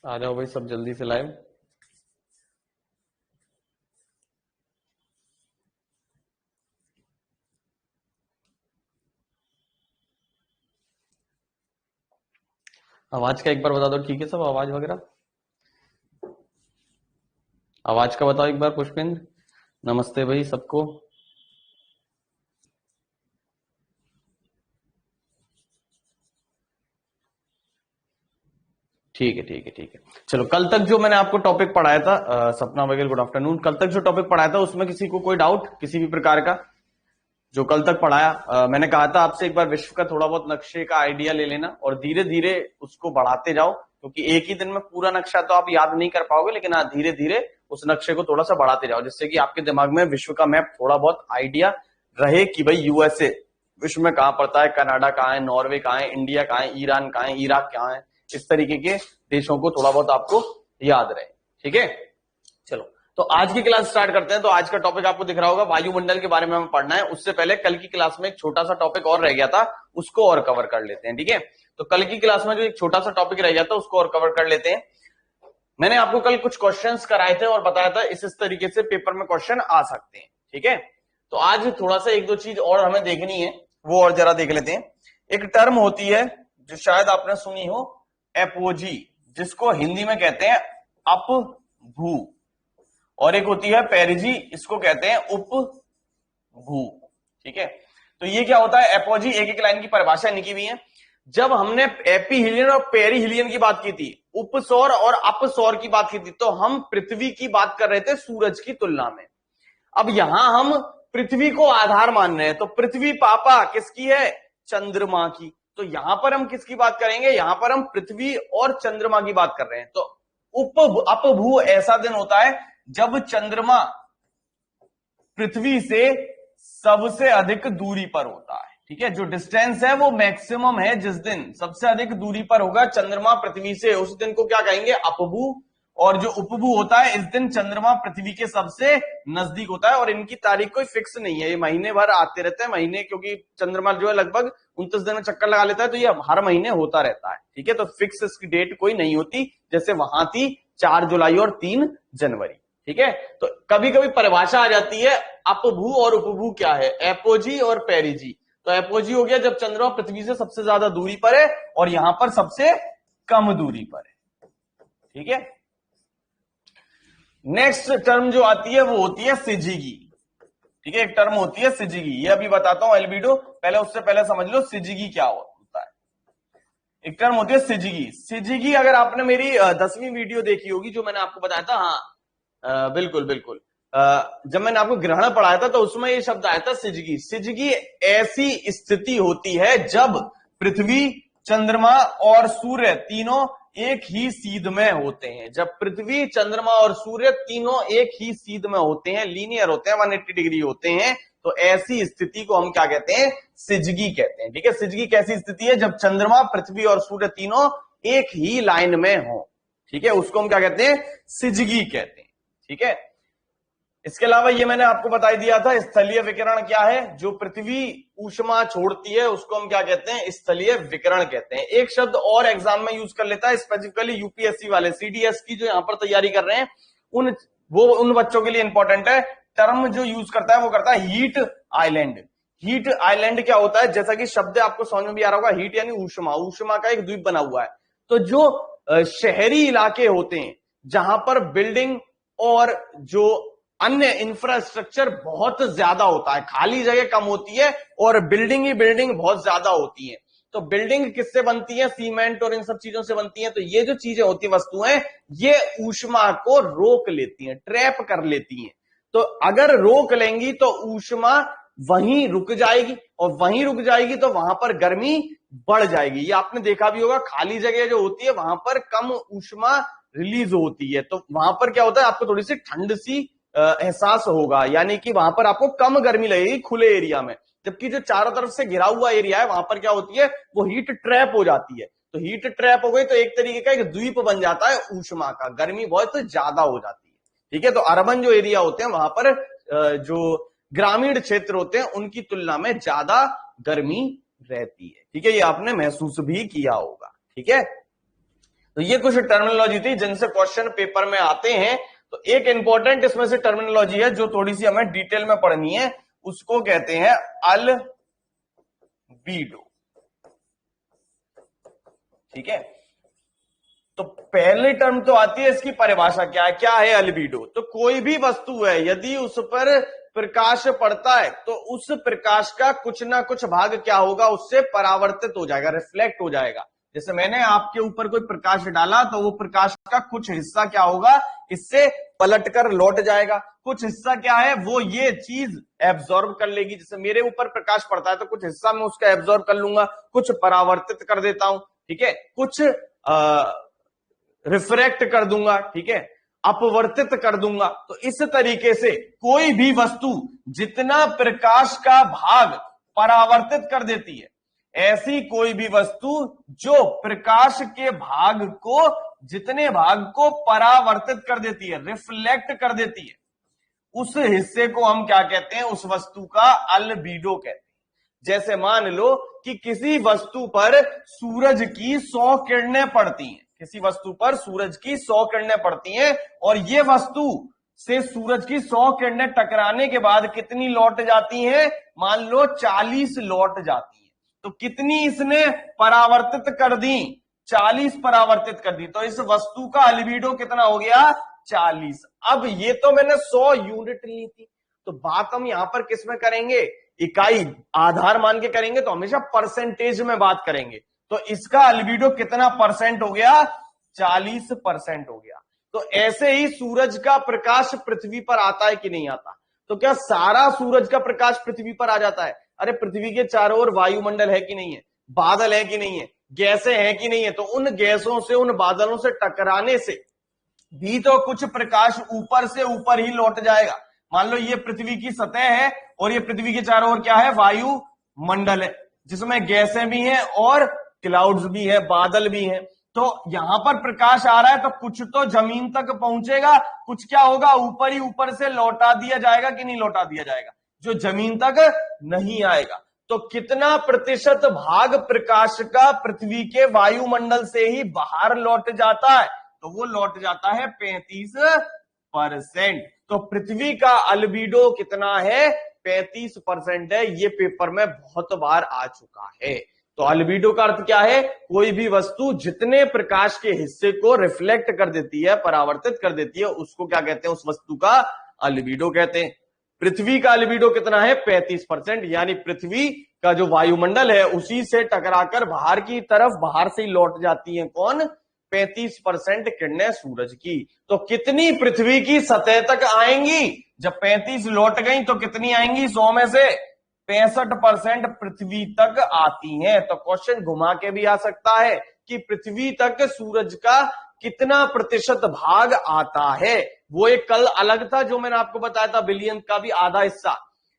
आ जाओ भाई सब जल्दी से लाइव। आवाज का एक बार बता दो, ठीक है सब? आवाज वगैरह, आवाज का बताओ एक बार। पुष्पेंद्र, नमस्ते भाई सबको। ठीक है ठीक है ठीक है। चलो, कल तक जो मैंने आपको टॉपिक पढ़ाया था, सपना वगैरह, गुड आफ्टरनून। कल तक जो टॉपिक पढ़ाया था उसमें किसी को कोई डाउट किसी भी प्रकार का? जो कल तक पढ़ाया, मैंने कहा था आपसे एक बार विश्व का थोड़ा बहुत नक्शे का आइडिया ले लेना और धीरे धीरे उसको बढ़ाते जाओ, क्योंकि एक ही दिन में पूरा नक्शा तो आप याद नहीं कर पाओगे, लेकिन हाँ धीरे धीरे उस नक्शे को थोड़ा सा बढ़ाते जाओ, जिससे कि आपके दिमाग में विश्व का मैप थोड़ा बहुत आइडिया रहे कि भाई यूएसए विश्व में कहां पड़ता है, कनाडा कहां है, नॉर्वे कहां है, इंडिया कहां है, ईरान कहां है, इराक कहां है। इस तरीके के देशों को थोड़ा बहुत आपको याद रहे। ठीक है, चलो तो आज की क्लास स्टार्ट करते हैं। तो आज का टॉपिक आपको दिख रहा होगा, वायुमंडल के बारे में हमें पढ़ना है। उससे पहले कल की क्लास में एक छोटा सा टॉपिक और रह गया था, उसको और कवर कर लेते हैं। ठीक है, तो कल की क्लास में जो एक छोटा सा टॉपिक रह गया था उसको और कवर कर लेते हैं। मैंने आपको कल कुछ क्वेश्चंस कराए थे और बताया था इस तरीके से पेपर में क्वेश्चन आ सकते हैं। ठीक है, तो आज थोड़ा सा एक दो चीज और हमें देखनी है, वो और जरा देख लेते हैं। एक टर्म होती है जो शायद आपने सुनी हो, एपोजी, जिसको हिंदी में कहते हैं अपभू, और एक होती है पेरिजी, इसको कहते हैं उपभू। ठीक है, तो ये क्या होता है? एपोजी, एक एक लाइन की परिभाषा लिखी हुई है। जब हमने एपीहीलियन और पेरीहीलियन की बात की थी, उपसौर और अपसौर की बात की थी, तो हम पृथ्वी की बात कर रहे थे सूरज की तुलना में। अब यहां हम पृथ्वी को आधार मान रहे हैं, तो पृथ्वी पापा किसकी है? चंद्रमा की। तो यहां पर हम किसकी बात करेंगे? यहां पर हम पृथ्वी और चंद्रमा की बात कर रहे हैं। तो अपभू ऐसा दिन होता है जब चंद्रमा पृथ्वी से सबसे अधिक दूरी पर होता है। ठीक है, जो डिस्टेंस है वो मैक्सिमम है, जिस दिन सबसे अधिक दूरी पर होगा चंद्रमा पृथ्वी से, उस दिन को क्या कहेंगे? अपभू। और जो उपभू होता है, इस दिन चंद्रमा पृथ्वी के सबसे नजदीक होता है। और इनकी तारीख कोई फिक्स नहीं है, ये महीने भर आते रहते हैं महीने, क्योंकि चंद्रमा जो है लगभग 29 दिन में चक्कर लगा लेता है, तो ये हर महीने होता रहता है। ठीक है, तो फिक्स इसकी डेट कोई नहीं होती, जैसे वहां थी 4 जुलाई और 3 जनवरी। ठीक है, तो कभी कभी परिभाषा आ जाती है अपभू और उपभू क्या है, एपोजी और पेरिजी। तो एपोजी हो गया जब चंद्रमा पृथ्वी से सबसे ज्यादा दूरी पर है, और यहां पर सबसे कम दूरी पर है। ठीक है, नेक्स्ट टर्म जो आती है वो होती है सिजिगी। ठीक है, एक टर्म होती है सिजिगी, ये अभी बताता हूं एल्बिडो, पहले उससे पहले समझ लो सिजिगी क्या होता है। एक टर्म होती है सिजिगी। सिजिगी अगर आपने मेरी 10वीं वीडियो देखी होगी जो मैंने आपको बताया था, हाँ बिल्कुल बिल्कुल, जब मैंने आपको ग्रहण पढ़ाया था तो उसमें ये शब्द आया था सिजगी। सिजगी ऐसी स्थिति होती है जब पृथ्वी, चंद्रमा और सूर्य तीनों एक ही सीध में होते हैं। जब पृथ्वी, चंद्रमा और सूर्य तीनों एक ही सीध में होते हैं, लीनियर होते हैं, 180 डिग्री होते हैं, तो ऐसी स्थिति को हम क्या कहते हैं? सिजगी कहते हैं। ठीक है, सिजगी कैसी स्थिति है? जब चंद्रमा, पृथ्वी और सूर्य तीनों एक ही लाइन में हो। ठीक है, उसको हम क्या कहते हैं? सिजगी कहते हैं। ठीक है, इसके अलावा ये मैंने आपको बता दिया था स्थलीय विकिरण क्या है। जो पृथ्वी ऊष्मा छोड़ती है उसको हम क्या कहते हैं? स्थलीय विकिरण कहते हैं। एक शब्द और एग्जाम में यूज कर लेता है, स्पेसिफिकली यूपीएससी वाले, सीडीएस की जो यहां पर तैयारी कर रहे हैं, उन बच्चों के लिए इंपॉर्टेंट है। टर्म जो यूज करता है वो करता है हीट आइलैंड। हीट आइलैंड क्या होता है? जैसा कि शब्द आपको समझ में भी आ रहा होगा, हीट यानी ऊष्मा, ऊष्मा का एक द्वीप बना हुआ है। तो जो शहरी इलाके होते हैं जहां पर बिल्डिंग और जो अन्य इंफ्रास्ट्रक्चर बहुत ज्यादा होता है, खाली जगह कम होती है और बिल्डिंग ही बिल्डिंग बहुत ज्यादा होती है। तो बिल्डिंग किससे बनती है? सीमेंट और इन सब चीजों से बनती है। तो ये जो चीजें होती है, वस्तुएं, ये ऊष्मा को रोक लेती हैं, ट्रैप कर लेती हैं। तो अगर रोक लेंगी तो ऊष्मा वहीं रुक जाएगी, और वहीं रुक जाएगी तो वहां पर गर्मी बढ़ जाएगी। ये आपने देखा भी होगा, खाली जगह जो होती है वहां पर कम ऊष्मा रिलीज होती है, तो वहां पर क्या होता है? आपको थोड़ी सी ठंड सी एहसास होगा, यानी कि वहां पर आपको कम गर्मी लगेगी खुले एरिया में। जबकि जो चारों तरफ से घिरा हुआ एरिया है वहां पर क्या होती है? वो हीट ट्रैप हो जाती है। तो हीट ट्रैप हो गई तो एक तरीके का एक द्वीप बन जाता है ऊष्मा का, गर्मी बहुत ज्यादा हो जाती है। ठीक है, तो अर्बन जो एरिया होते हैं वहां पर जो ग्रामीण क्षेत्र होते हैं उनकी तुलना में ज्यादा गर्मी रहती है। ठीक है, ये आपने महसूस भी किया होगा। ठीक है, तो ये कुछ टर्मिनोलॉजी थी जिनसे क्वेश्चन पेपर में आते हैं। तो एक इंपॉर्टेंट इसमें से टर्मिनोलॉजी है जो थोड़ी सी हमें डिटेल में पढ़नी है, उसको कहते हैं अल्बीडो। ठीक है, तो पहली टर्म तो आती है इसकी परिभाषा क्या है अल्बीडो। तो कोई भी वस्तु है यदि उस पर प्रकाश पड़ता है तो उस प्रकाश का कुछ ना कुछ भाग क्या होगा, उससे परावर्तित हो जाएगा, रिफ्लेक्ट हो जाएगा। जैसे मैंने आपके ऊपर कोई प्रकाश डाला तो वो प्रकाश का कुछ हिस्सा क्या होगा, इससे पलटकर लौट जाएगा। कुछ हिस्सा क्या है, वो ये चीज एब्जॉर्ब कर लेगी। जैसे मेरे ऊपर प्रकाश पड़ता है तो कुछ हिस्सा मैं उसका एब्जॉर्ब कर लूंगा, कुछ परावर्तित कर देता हूं, ठीक है, कुछ रिफ्रैक्ट कर दूंगा, ठीक है, अपवर्तित कर दूंगा। तो इस तरीके से कोई भी वस्तु जितना प्रकाश का भाग परावर्तित कर देती है, ऐसी कोई भी वस्तु जो प्रकाश के भाग को, जितने भाग को परावर्तित कर देती है, रिफ्लेक्ट कर देती है, उस हिस्से को हम क्या कहते हैं, उस वस्तु का अल्बीडो कहते हैं। जैसे मान लो कि किसी वस्तु पर सूरज की 100 किरणें पड़ती हैं, किसी वस्तु पर सूरज की 100 किरणें पड़ती हैं और ये वस्तु से सूरज की 100 किरणें टकराने के बाद कितनी लौट जाती हैं, मान लो 40 लौट जाती हैं। तो कितनी इसने परावर्तित कर दी, 40 परावर्तित कर दी। तो इस वस्तु का अल्बीडो कितना हो गया, 40। अब ये तो मैंने 100 यूनिट ली थी, तो बात हम यहां पर किस में करेंगे, इकाई आधार मान के करेंगे, तो हमेशा परसेंटेज में बात करेंगे। तो इसका अल्बीडो कितना परसेंट हो गया, 40% हो गया। तो ऐसे ही सूरज का प्रकाश पृथ्वी पर आता है कि नहीं आता, तो क्या सारा सूरज का प्रकाश पृथ्वी पर आ जाता है? अरे पृथ्वी के चारों ओर वायुमंडल है कि नहीं है, बादल है कि नहीं है, गैसें हैं कि नहीं है, तो उन गैसों से, उन बादलों से टकराने से भी तो कुछ प्रकाश ऊपर से ऊपर ही लौट जाएगा। मान लो ये पृथ्वी की सतह है और ये पृथ्वी के चारों ओर क्या है, वायुमंडल है, जिसमें गैसें भी हैं और क्लाउड्स भी है, बादल भी हैं। तो यहां पर प्रकाश आ रहा है तो कुछ तो जमीन तक पहुंचेगा, कुछ क्या होगा, ऊपर ही ऊपर से लौटा दिया जाएगा कि नहीं लौटा दिया जाएगा, जो जमीन तक नहीं आएगा। तो कितना प्रतिशत भाग प्रकाश का पृथ्वी के वायुमंडल से ही बाहर लौट जाता है, तो वो लौट जाता है 35%। तो पृथ्वी का अल्बीडो कितना है, 35% है। ये पेपर में बहुत बार आ चुका है। तो अल्बीडो का अर्थ क्या है, कोई भी वस्तु जितने प्रकाश के हिस्से को रिफ्लेक्ट कर देती है, परावर्तित कर देती है, उसको क्या कहते हैं, उस वस्तु का अल्बीडो कहते हैं। पृथ्वी का अल्बीडो कितना है, 35%, यानी पृथ्वी का जो वायुमंडल है उसी से टकराकर बाहर की तरफ, बाहर से ही लौट जाती है कौन, 35% किरणें सूरज की। तो कितनी पृथ्वी की सतह तक आएंगी, जब 35 लौट गई तो कितनी आएंगी, 100 में से 65% पृथ्वी तक आती हैं। तो क्वेश्चन घुमा के भी आ सकता है कि पृथ्वी तक सूरज का कितना प्रतिशत भाग आता है। वो एक कल अलग था जो मैंने आपको बताया था, बिलियन का भी आधा हिस्सा।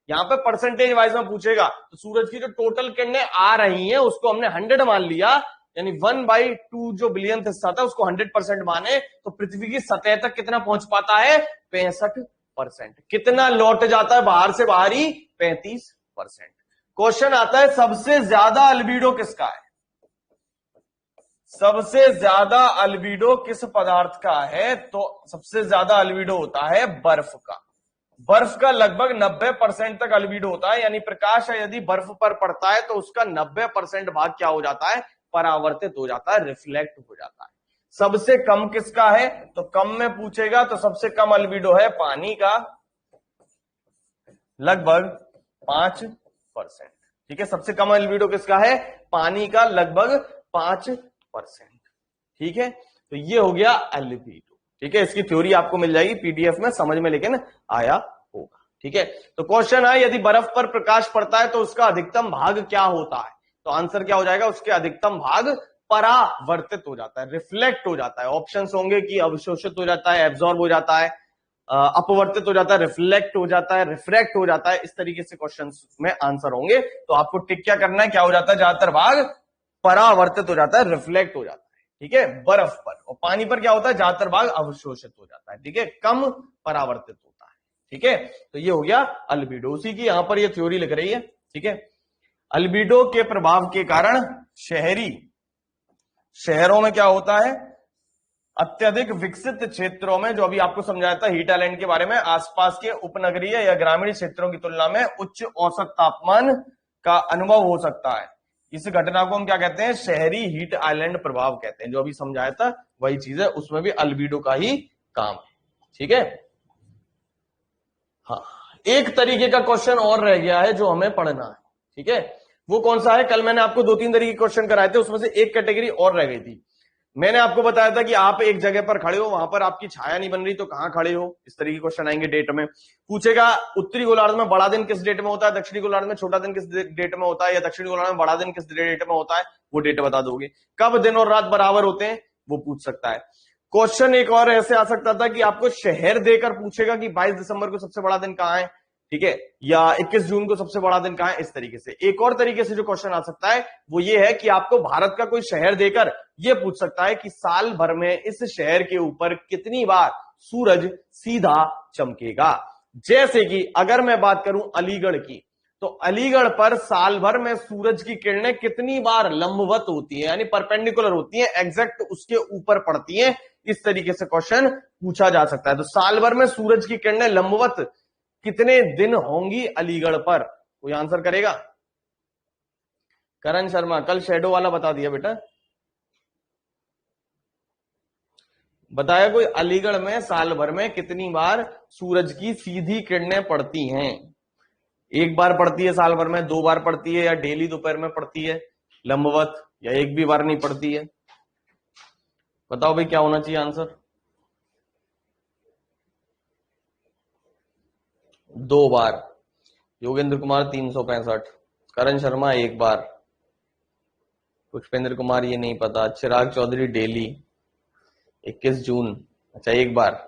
यहां पे परसेंटेज वाइज में पूछेगा तो सूरज की जो टोटल किरणें आ रही हैं उसको हमने 100 मान लिया, यानी 1/2 जो बिलियन हिस्सा था उसको 100% माने, तो पृथ्वी की सतह तक कितना पहुंच पाता है, 65%। कितना लौट जाता है बाहर से, बाहरी 35%। क्वेश्चन आता है सबसे ज्यादा अल्बीडो किसका है, सबसे ज्यादा अल्बीडो किस पदार्थ का है, तो सबसे ज्यादा अल्बीडो होता है बर्फ का। बर्फ का लगभग 90% तक अल्बीडो होता है, यानी प्रकाश यदि बर्फ पर पड़ता है तो उसका 90% भाग क्या हो जाता है, परावर्तित हो जाता है, रिफ्लेक्ट हो जाता है। सबसे कम किसका है, तो कम में पूछेगा तो सबसे कम अल्बीडो है पानी का, लगभग 5%। ठीक है, सबसे कम अल्बीडो किसका है, पानी का, लगभग 5%। ठीक है, तो ये हो गया अल्बीडो। ठीक है, इसकी थ्योरी आपको मिल जाएगी पीडीएफ में, समझ में लेकिन आया होगा। ठीक है, तो क्वेश्चन है यदि बर्फ पर प्रकाश पड़ता है तो उसका अधिकतम भाग क्या होता है, तो आंसर क्या हो जाएगा, उसके अधिकतम भाग परावर्तित हो जाता है, रिफ्लेक्ट हो जाता है। ऑप्शंस होंगे कि अवशोषित हो जाता है, एब्जॉर्ब हो जाता है, अपवर्तित हो जाता है, रिफ्लेक्ट हो जाता है, रिफ्रैक्ट हो जाता है। इस तरीके से क्वेश्चंस में आंसर होंगे। तो आपको टिक क्या करना है, क्या हो जाता है, ज्यादातर भाग परावर्तित हो जाता है, रिफ्लेक्ट हो जाता है। ठीक है, बर्फ पर, और पानी पर क्या होता है, ज्यादातर भाग अवशोषित हो जाता है। ठीक है, कम परावर्तित होता है। ठीक है, तो ये हो गया अल्बीडो, उसी की यहां पर ये थ्योरी लिख रही है। ठीक है, अल्बीडो के प्रभाव के कारण शहरों में क्या होता है, अत्यधिक विकसित क्षेत्रों में, जो अभी आपको समझाया था हीट आइलैंड के बारे में, आसपास के उपनगरीय या ग्रामीण क्षेत्रों की तुलना में उच्च औसत तापमान का अनुभव हो सकता है। इस घटना को हम क्या कहते हैं? शहरी हीट आइलैंड प्रभाव कहते हैं। जो अभी समझाया था वही चीज है, उसमें भी अल्बीडो का ही काम है। ठीक है, हाँ। एक तरीके का क्वेश्चन और रह गया है जो हमें पढ़ना है। ठीक है, वो कौन सा है? कल मैंने आपको 2-3 तरीके के क्वेश्चन कराए थे, उसमें से एक कैटेगरी और रह गई थी। मैंने आपको बताया था कि आप एक जगह पर खड़े हो, वहां पर आपकी छाया नहीं बन रही, तो कहां खड़े हो? इस तरीके के क्वेश्चन आएंगे डेट में। पूछेगा उत्तरी गोलार्ध में बड़ा दिन किस डेट में होता है, दक्षिणी गोलार्ध में छोटा दिन किस डेट में होता है, या दक्षिणी गोलार्ध में बड़ा दिन किस डेट में होता है, वो डेट बता दोगे। कब दिन और रात बराबर होते हैं, वो पूछ सकता है। क्वेश्चन एक और ऐसे आ सकता था कि आपको शहर देकर पूछेगा कि 22 दिसंबर को सबसे बड़ा दिन कहां है, ठीक है, या 21 जून को सबसे बड़ा दिन कहां है। इस तरीके से एक और तरीके से जो क्वेश्चन आ सकता है वो ये है कि आपको भारत का कोई शहर देकर ये पूछ सकता है कि साल भर में इस शहर के ऊपर कितनी बार सूरज सीधा चमकेगा। जैसे कि अगर मैं बात करूं अलीगढ़ की, तो अलीगढ़ पर साल भर में सूरज की किरणें कितनी बार लंबवत होती है, यानी परपेंडिकुलर होती है, एग्जैक्ट उसके ऊपर पड़ती है। इस तरीके से क्वेश्चन पूछा जा सकता है। तो साल भर में सूरज की किरणें लंबवत कितने दिन होंगी अलीगढ़ पर? कोई आंसर करेगा? करण शर्मा, कल शेडो वाला बता दिया बेटा, बताया कोई? अलीगढ़ में साल भर में कितनी बार सूरज की सीधी किरणें पड़ती हैं? एक बार पड़ती है साल भर में, 2 बार पड़ती है, या डेली दोपहर में पड़ती है लंबवत, या एक भी बार नहीं पड़ती है? बताओ भाई क्या होना चाहिए आंसर? 2 बार। योगेंद्र कुमार 365, करण शर्मा 1 बार, पुष्पेंद्र कुमार ये नहीं पता, चिराग चौधरी डेली, 21 जून, अच्छा 1 बार।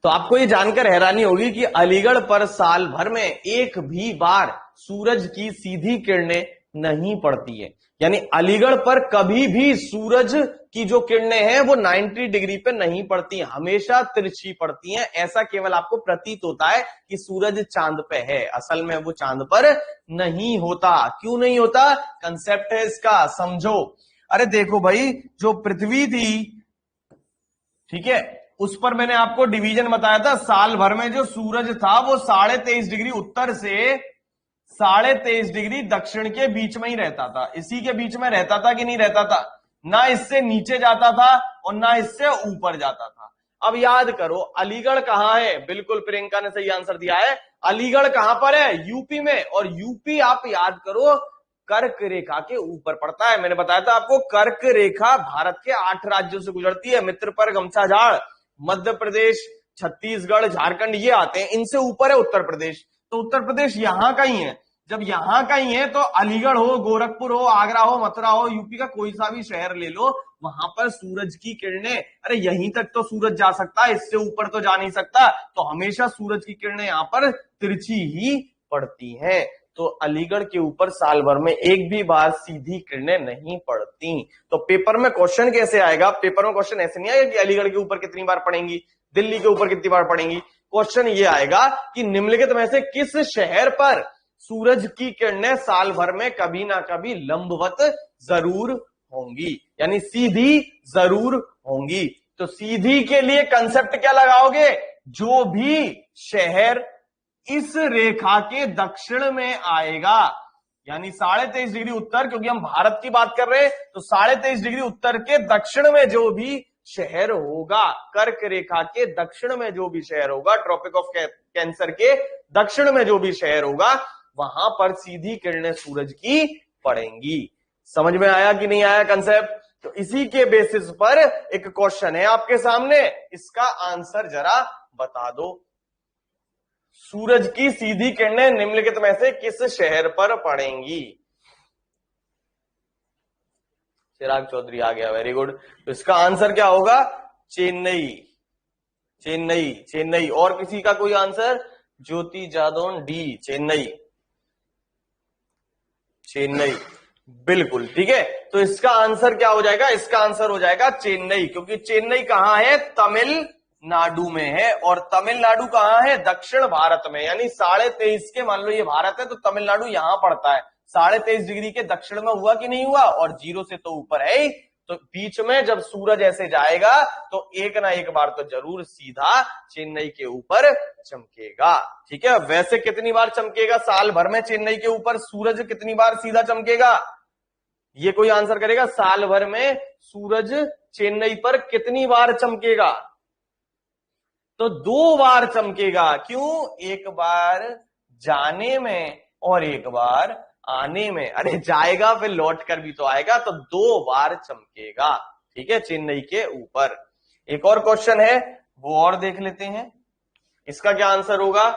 तो आपको ये जानकर हैरानी होगी कि अलीगढ़ पर साल भर में एक भी बार सूरज की सीधी किरणें नहीं पड़ती है, यानी अलीगढ़ पर कभी भी सूरज की जो किरणें हैं वो 90 डिग्री पे नहीं पड़ती, हमेशा तिरछी पड़ती हैं। ऐसा केवल आपको प्रतीत होता है कि सूरज चांद पे है, असल में वो चांद पर नहीं होता। क्यों नहीं होता? कंसेप्ट है इसका, समझो। अरे देखो भाई, जो पृथ्वी थी, ठीक है, उस पर मैंने आपको डिवीजन बताया था। साल भर में जो सूरज था वो 23.5 डिग्री उत्तर से 23.5 डिग्री दक्षिण के बीच में ही रहता था। इसी के बीच में रहता था कि नहीं रहता था? ना इससे नीचे जाता था और ना इससे ऊपर जाता था। अब याद करो अलीगढ़ कहां है? बिल्कुल प्रियंका ने सही आंसर दिया है। अलीगढ़ कहां पर है? यूपी में। और यूपी आप याद करो कर्क रेखा के ऊपर पड़ता है। मैंने बताया था आपको, कर्क रेखा भारत के 8 राज्यों से गुजरती है। मित्र पर गमछा झाड़, मध्य प्रदेश, छत्तीसगढ़, झारखंड ये आते हैं, इनसे ऊपर है उत्तर प्रदेश। तो उत्तर प्रदेश यहां का ही है। जब यहां का ही है तो अलीगढ़ हो, गोरखपुर हो, आगरा हो, मथुरा हो, यूपी का कोई सा भी शहर ले लो, वहां पर सूरज की किरणें, अरे यहीं तक तो सूरज जा सकता है, इससे ऊपर तो जा नहीं सकता। तो हमेशा सूरज की किरणें यहां पर तिरछी ही पड़ती हैं। तो अलीगढ़ के ऊपर साल भर में एक भी बार सीधी किरणें नहीं पड़ती। तो पेपर में क्वेश्चन कैसे आएगा? पेपर में क्वेश्चन ऐसे नहीं आएगा कि अलीगढ़ के ऊपर कितनी बार पड़ेंगी, दिल्ली के ऊपर कितनी बार पड़ेंगी। क्वेश्चन ये आएगा कि निम्नलिखित में से किस शहर पर सूरज की किरणें साल भर में कभी ना कभी लंबवत जरूर होंगी, यानी सीधी जरूर होंगी। तो सीधी के लिए कंसेप्ट क्या लगाओगे? जो भी शहर इस रेखा के दक्षिण में आएगा, यानी 23.5 डिग्री उत्तर, क्योंकि हम भारत की बात कर रहे हैं, तो 23.5 डिग्री उत्तर के दक्षिण में जो भी शहर होगा, कर्क रेखा के दक्षिण में जो भी शहर होगा, ट्रॉपिक ऑफ कैंसर के दक्षिण में जो भी शहर होगा, वहां पर सीधी किरणें सूरज की पड़ेंगी। समझ में आया कि नहीं आया कंसेप्ट? तो इसी के बेसिस पर एक क्वेश्चन है आपके सामने, इसका आंसर जरा बता दो। सूरज की सीधी किरणें निम्नलिखित में से किस शहर पर पड़ेंगी? चिराग चौधरी आ गया, वेरी गुड। तो इसका आंसर क्या होगा? चेन्नई, चेन्नई, चेन्नई। और किसी का कोई आंसर? ज्योति जादौन डी, चेन्नई, चेन्नई, बिल्कुल ठीक है। तो इसका आंसर क्या हो जाएगा? इसका आंसर हो जाएगा चेन्नई, क्योंकि चेन्नई कहां है? तमिलनाडु में है। और तमिलनाडु कहां है? दक्षिण भारत में, यानी 23.5 के, मान लो ये भारत है तो तमिलनाडु यहां पड़ता है, 23.5 डिग्री के दक्षिण में हुआ कि नहीं हुआ? और 0 से तो ऊपर है ही, तो बीच में जब सूरज ऐसे जाएगा तो एक ना एक बार तो जरूर सीधा चेन्नई के ऊपर चमकेगा। ठीक है, वैसे कितनी बार चमकेगा साल भर में चेन्नई के ऊपर सूरज, कितनी बार सीधा चमकेगा? ये कोई आंसर करेगा? साल भर में सूरज चेन्नई पर कितनी बार चमकेगा? तो 2 बार चमकेगा। क्यों? एक बार जाने में और एक बार आने में। अरे जाएगा फिर लौट कर भी तो आएगा, तो 2 बार चमकेगा। ठीक है, चेन्नई के ऊपर। एक और क्वेश्चन है, वो और देख लेते हैं, इसका क्या आंसर होगा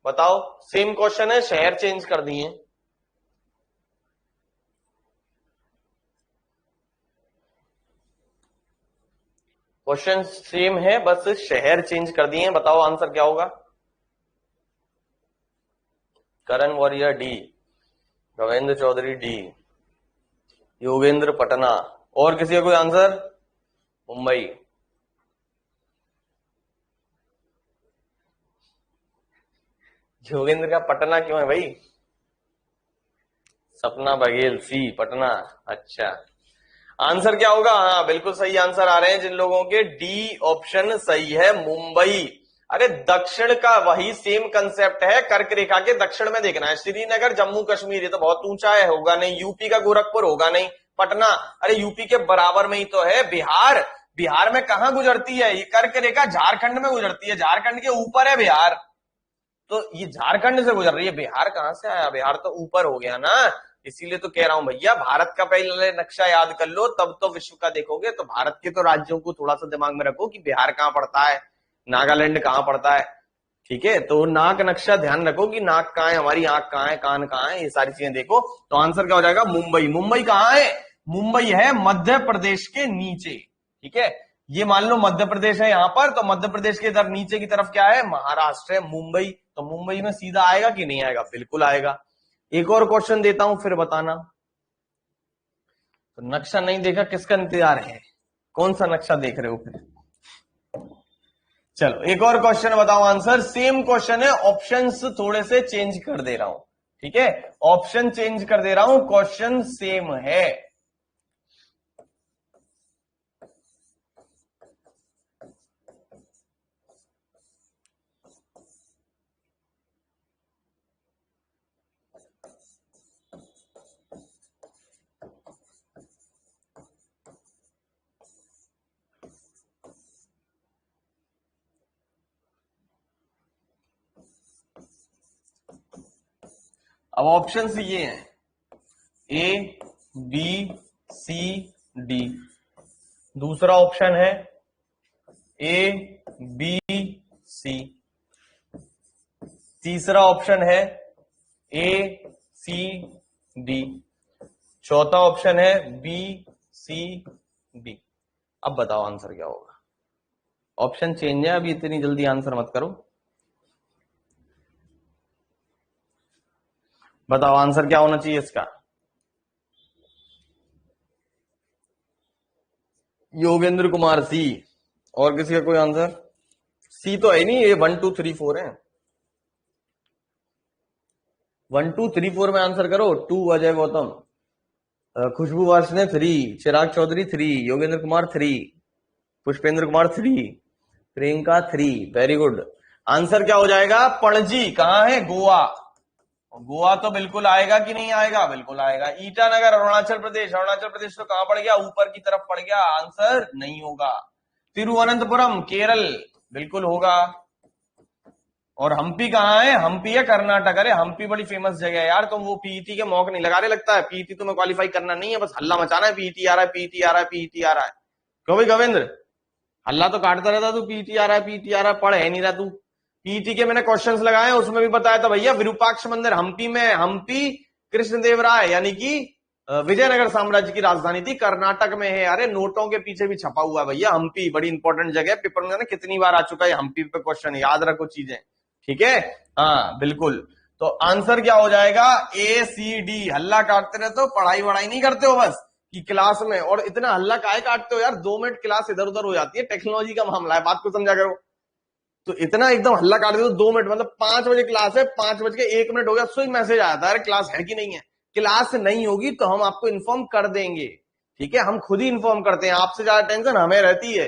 बताओ। सेम क्वेश्चन है, शहर चेंज कर दिए। क्वेश्चन सेम है, बस शहर चेंज कर दिए। बताओ आंसर क्या होगा। Karan Warrier D, Ravindra Chaudhary D, Yogendra Patna. और किसी का कोई आंसर? मुंबई। योगेंद्र का पटना क्यों है भाई? सपना बघेल सी, पटना। अच्छा, आंसर क्या होगा? हाँ बिल्कुल सही आंसर आ रहे हैं जिन लोगों के, डी ऑप्शन सही है, मुंबई। अरे दक्षिण का वही सेम कंसेप्ट है, कर्क रेखा के दक्षिण में देखना है। श्रीनगर जम्मू कश्मीर ये तो बहुत ऊंचा है, होगा नहीं। यूपी का गोरखपुर होगा नहीं। पटना, अरे यूपी के बराबर में ही तो है। बिहार, बिहार में कहां गुजरती है ये कर्क रेखा? झारखंड में गुजरती है, झारखंड के ऊपर है बिहार। तो ये झारखंड से गुजर रही है, बिहार कहां से आया? बिहार तो ऊपर हो गया ना। इसीलिए तो कह रहा हूं भैया, भारत का पहले नक्शा याद कर लो, तब तो विश्व का देखोगे। तो भारत के तो राज्यों को थोड़ा सा दिमाग में रखो कि बिहार कहां पड़ता है, नागालैंड कहां पड़ता है। ठीक है, तो नाक नक्शा ध्यान रखो कि नाक कहां है, हमारी आंख कहां है, कान कहां है, ये सारी चीजें देखो। तो आंसर क्या हो जाएगा? मुंबई। मुंबई कहां है? मुंबई है मध्य प्रदेश के नीचे। ठीक है, ये मान लो मध्य प्रदेश है यहां पर, तो मध्य प्रदेश के इधर नीचे की तरफ क्या है? महाराष्ट्र है, मुंबई। तो मुंबई में सीधा आएगा कि नहीं आएगा? बिल्कुल आएगा। एक और क्वेश्चन देता हूं, फिर बताना। तो नक्शा नहीं देखा, किसका इंतजार है? कौन सा नक्शा देख रहे हो फिर? चलो एक और क्वेश्चन बताओ आंसर। सेम क्वेश्चन है, ऑप्शंस थोड़े से चेंज कर दे रहा हूं। ठीक है, ऑप्शन चेंज कर दे रहा हूं, क्वेश्चन सेम है। अब ऑप्शन ये हैं, ए बी सी डी। दूसरा ऑप्शन है ए बी सी। तीसरा ऑप्शन है ए सी डी। चौथा ऑप्शन है बी सी डी। अब बताओ आंसर क्या होगा। ऑप्शन चेंज है, अभी इतनी जल्दी आंसर मत करो। बताओ आंसर क्या होना चाहिए इसका। योगेंद्र कुमार सी। और किसी का कोई आंसर? सी तो है नहीं, ये 1 2 3 4 है। 1 2 3 4 में आंसर करो। 2 Ajay Gautam, Khushboo Varshney 3, Chirag Chaudhary 3, Yogendra Kumar 3, Pushpendra Kumar 3, Priyanka 3। Very good. Answer क्या हो जाएगा? पणजी। कहां है? गोवा। गोवा तो बिल्कुल आएगा कि नहीं आएगा? बिल्कुल आएगा। ईटानगर अरुणाचल प्रदेश, अरुणाचल प्रदेश तो कहां पड़ गया? ऊपर की तरफ पड़ गया। आंसर नहीं होगा। तिरुवनंतपुरम केरल, बिल्कुल होगा। और हम्पी कहां है? हम्पी है कर्नाटक। अरे हम्पी बड़ी फेमस जगह है यार, तुम वो पीईटी के मौके नहीं लगा रहे लगता है। पीईटी तुम्हें क्वालिफाई करना नहीं है, बस हल्ला मचाना है, पीईटी आ रहा है, पीईटी आ रहा है, पीईटी आ रहा है। क्यों भाई गोविंद्र, हल्ला तो काटता रहता तू, पीईटी आ रहा है, पीईटी आ रहा है, पढ़ है नहीं रहा तू। पीईटी के मैंने क्वेश्चंस लगाए, उसमें भी बताया था भैया विरूपाक्ष मंदिर हम्पी में। हम्पी कृष्णदेवराय यानी कि विजयनगर साम्राज्य की राजधानी थी, कर्नाटक में है। अरे नोटों के पीछे भी छपा हुआ है भैया, हम्पी बड़ी इंपॉर्टेंट जगह है। पेपर में कितनी बार आ चुका है हम्पी पे क्वेश्चन, याद रखो चीजें। ठीक है, हाँ बिल्कुल। तो आंसर क्या हो जाएगा? ए सी डी। हल्ला काटते रहते हो, पढ़ाई वढ़ाई नहीं करते हो बस कि क्लास में। और इतना हल्ला काहे काटते हो यार? 2 मिनट क्लास इधर उधर हो जाती है, टेक्नोलॉजी का मामला है, बात को समझा करो। तो इतना एकदम हल्ला काट दो 2 मिनट, मतलब 5 बजे क्लास है, 5:01 हो गया, सुई मैसेज आया था, अरे क्लास है कि नहीं है। क्लास नहीं होगी तो हम आपको इन्फॉर्म कर देंगे। ठीक है, हम खुद ही इन्फॉर्म करते हैं, आपसे ज्यादा टेंशन हमें रहती है,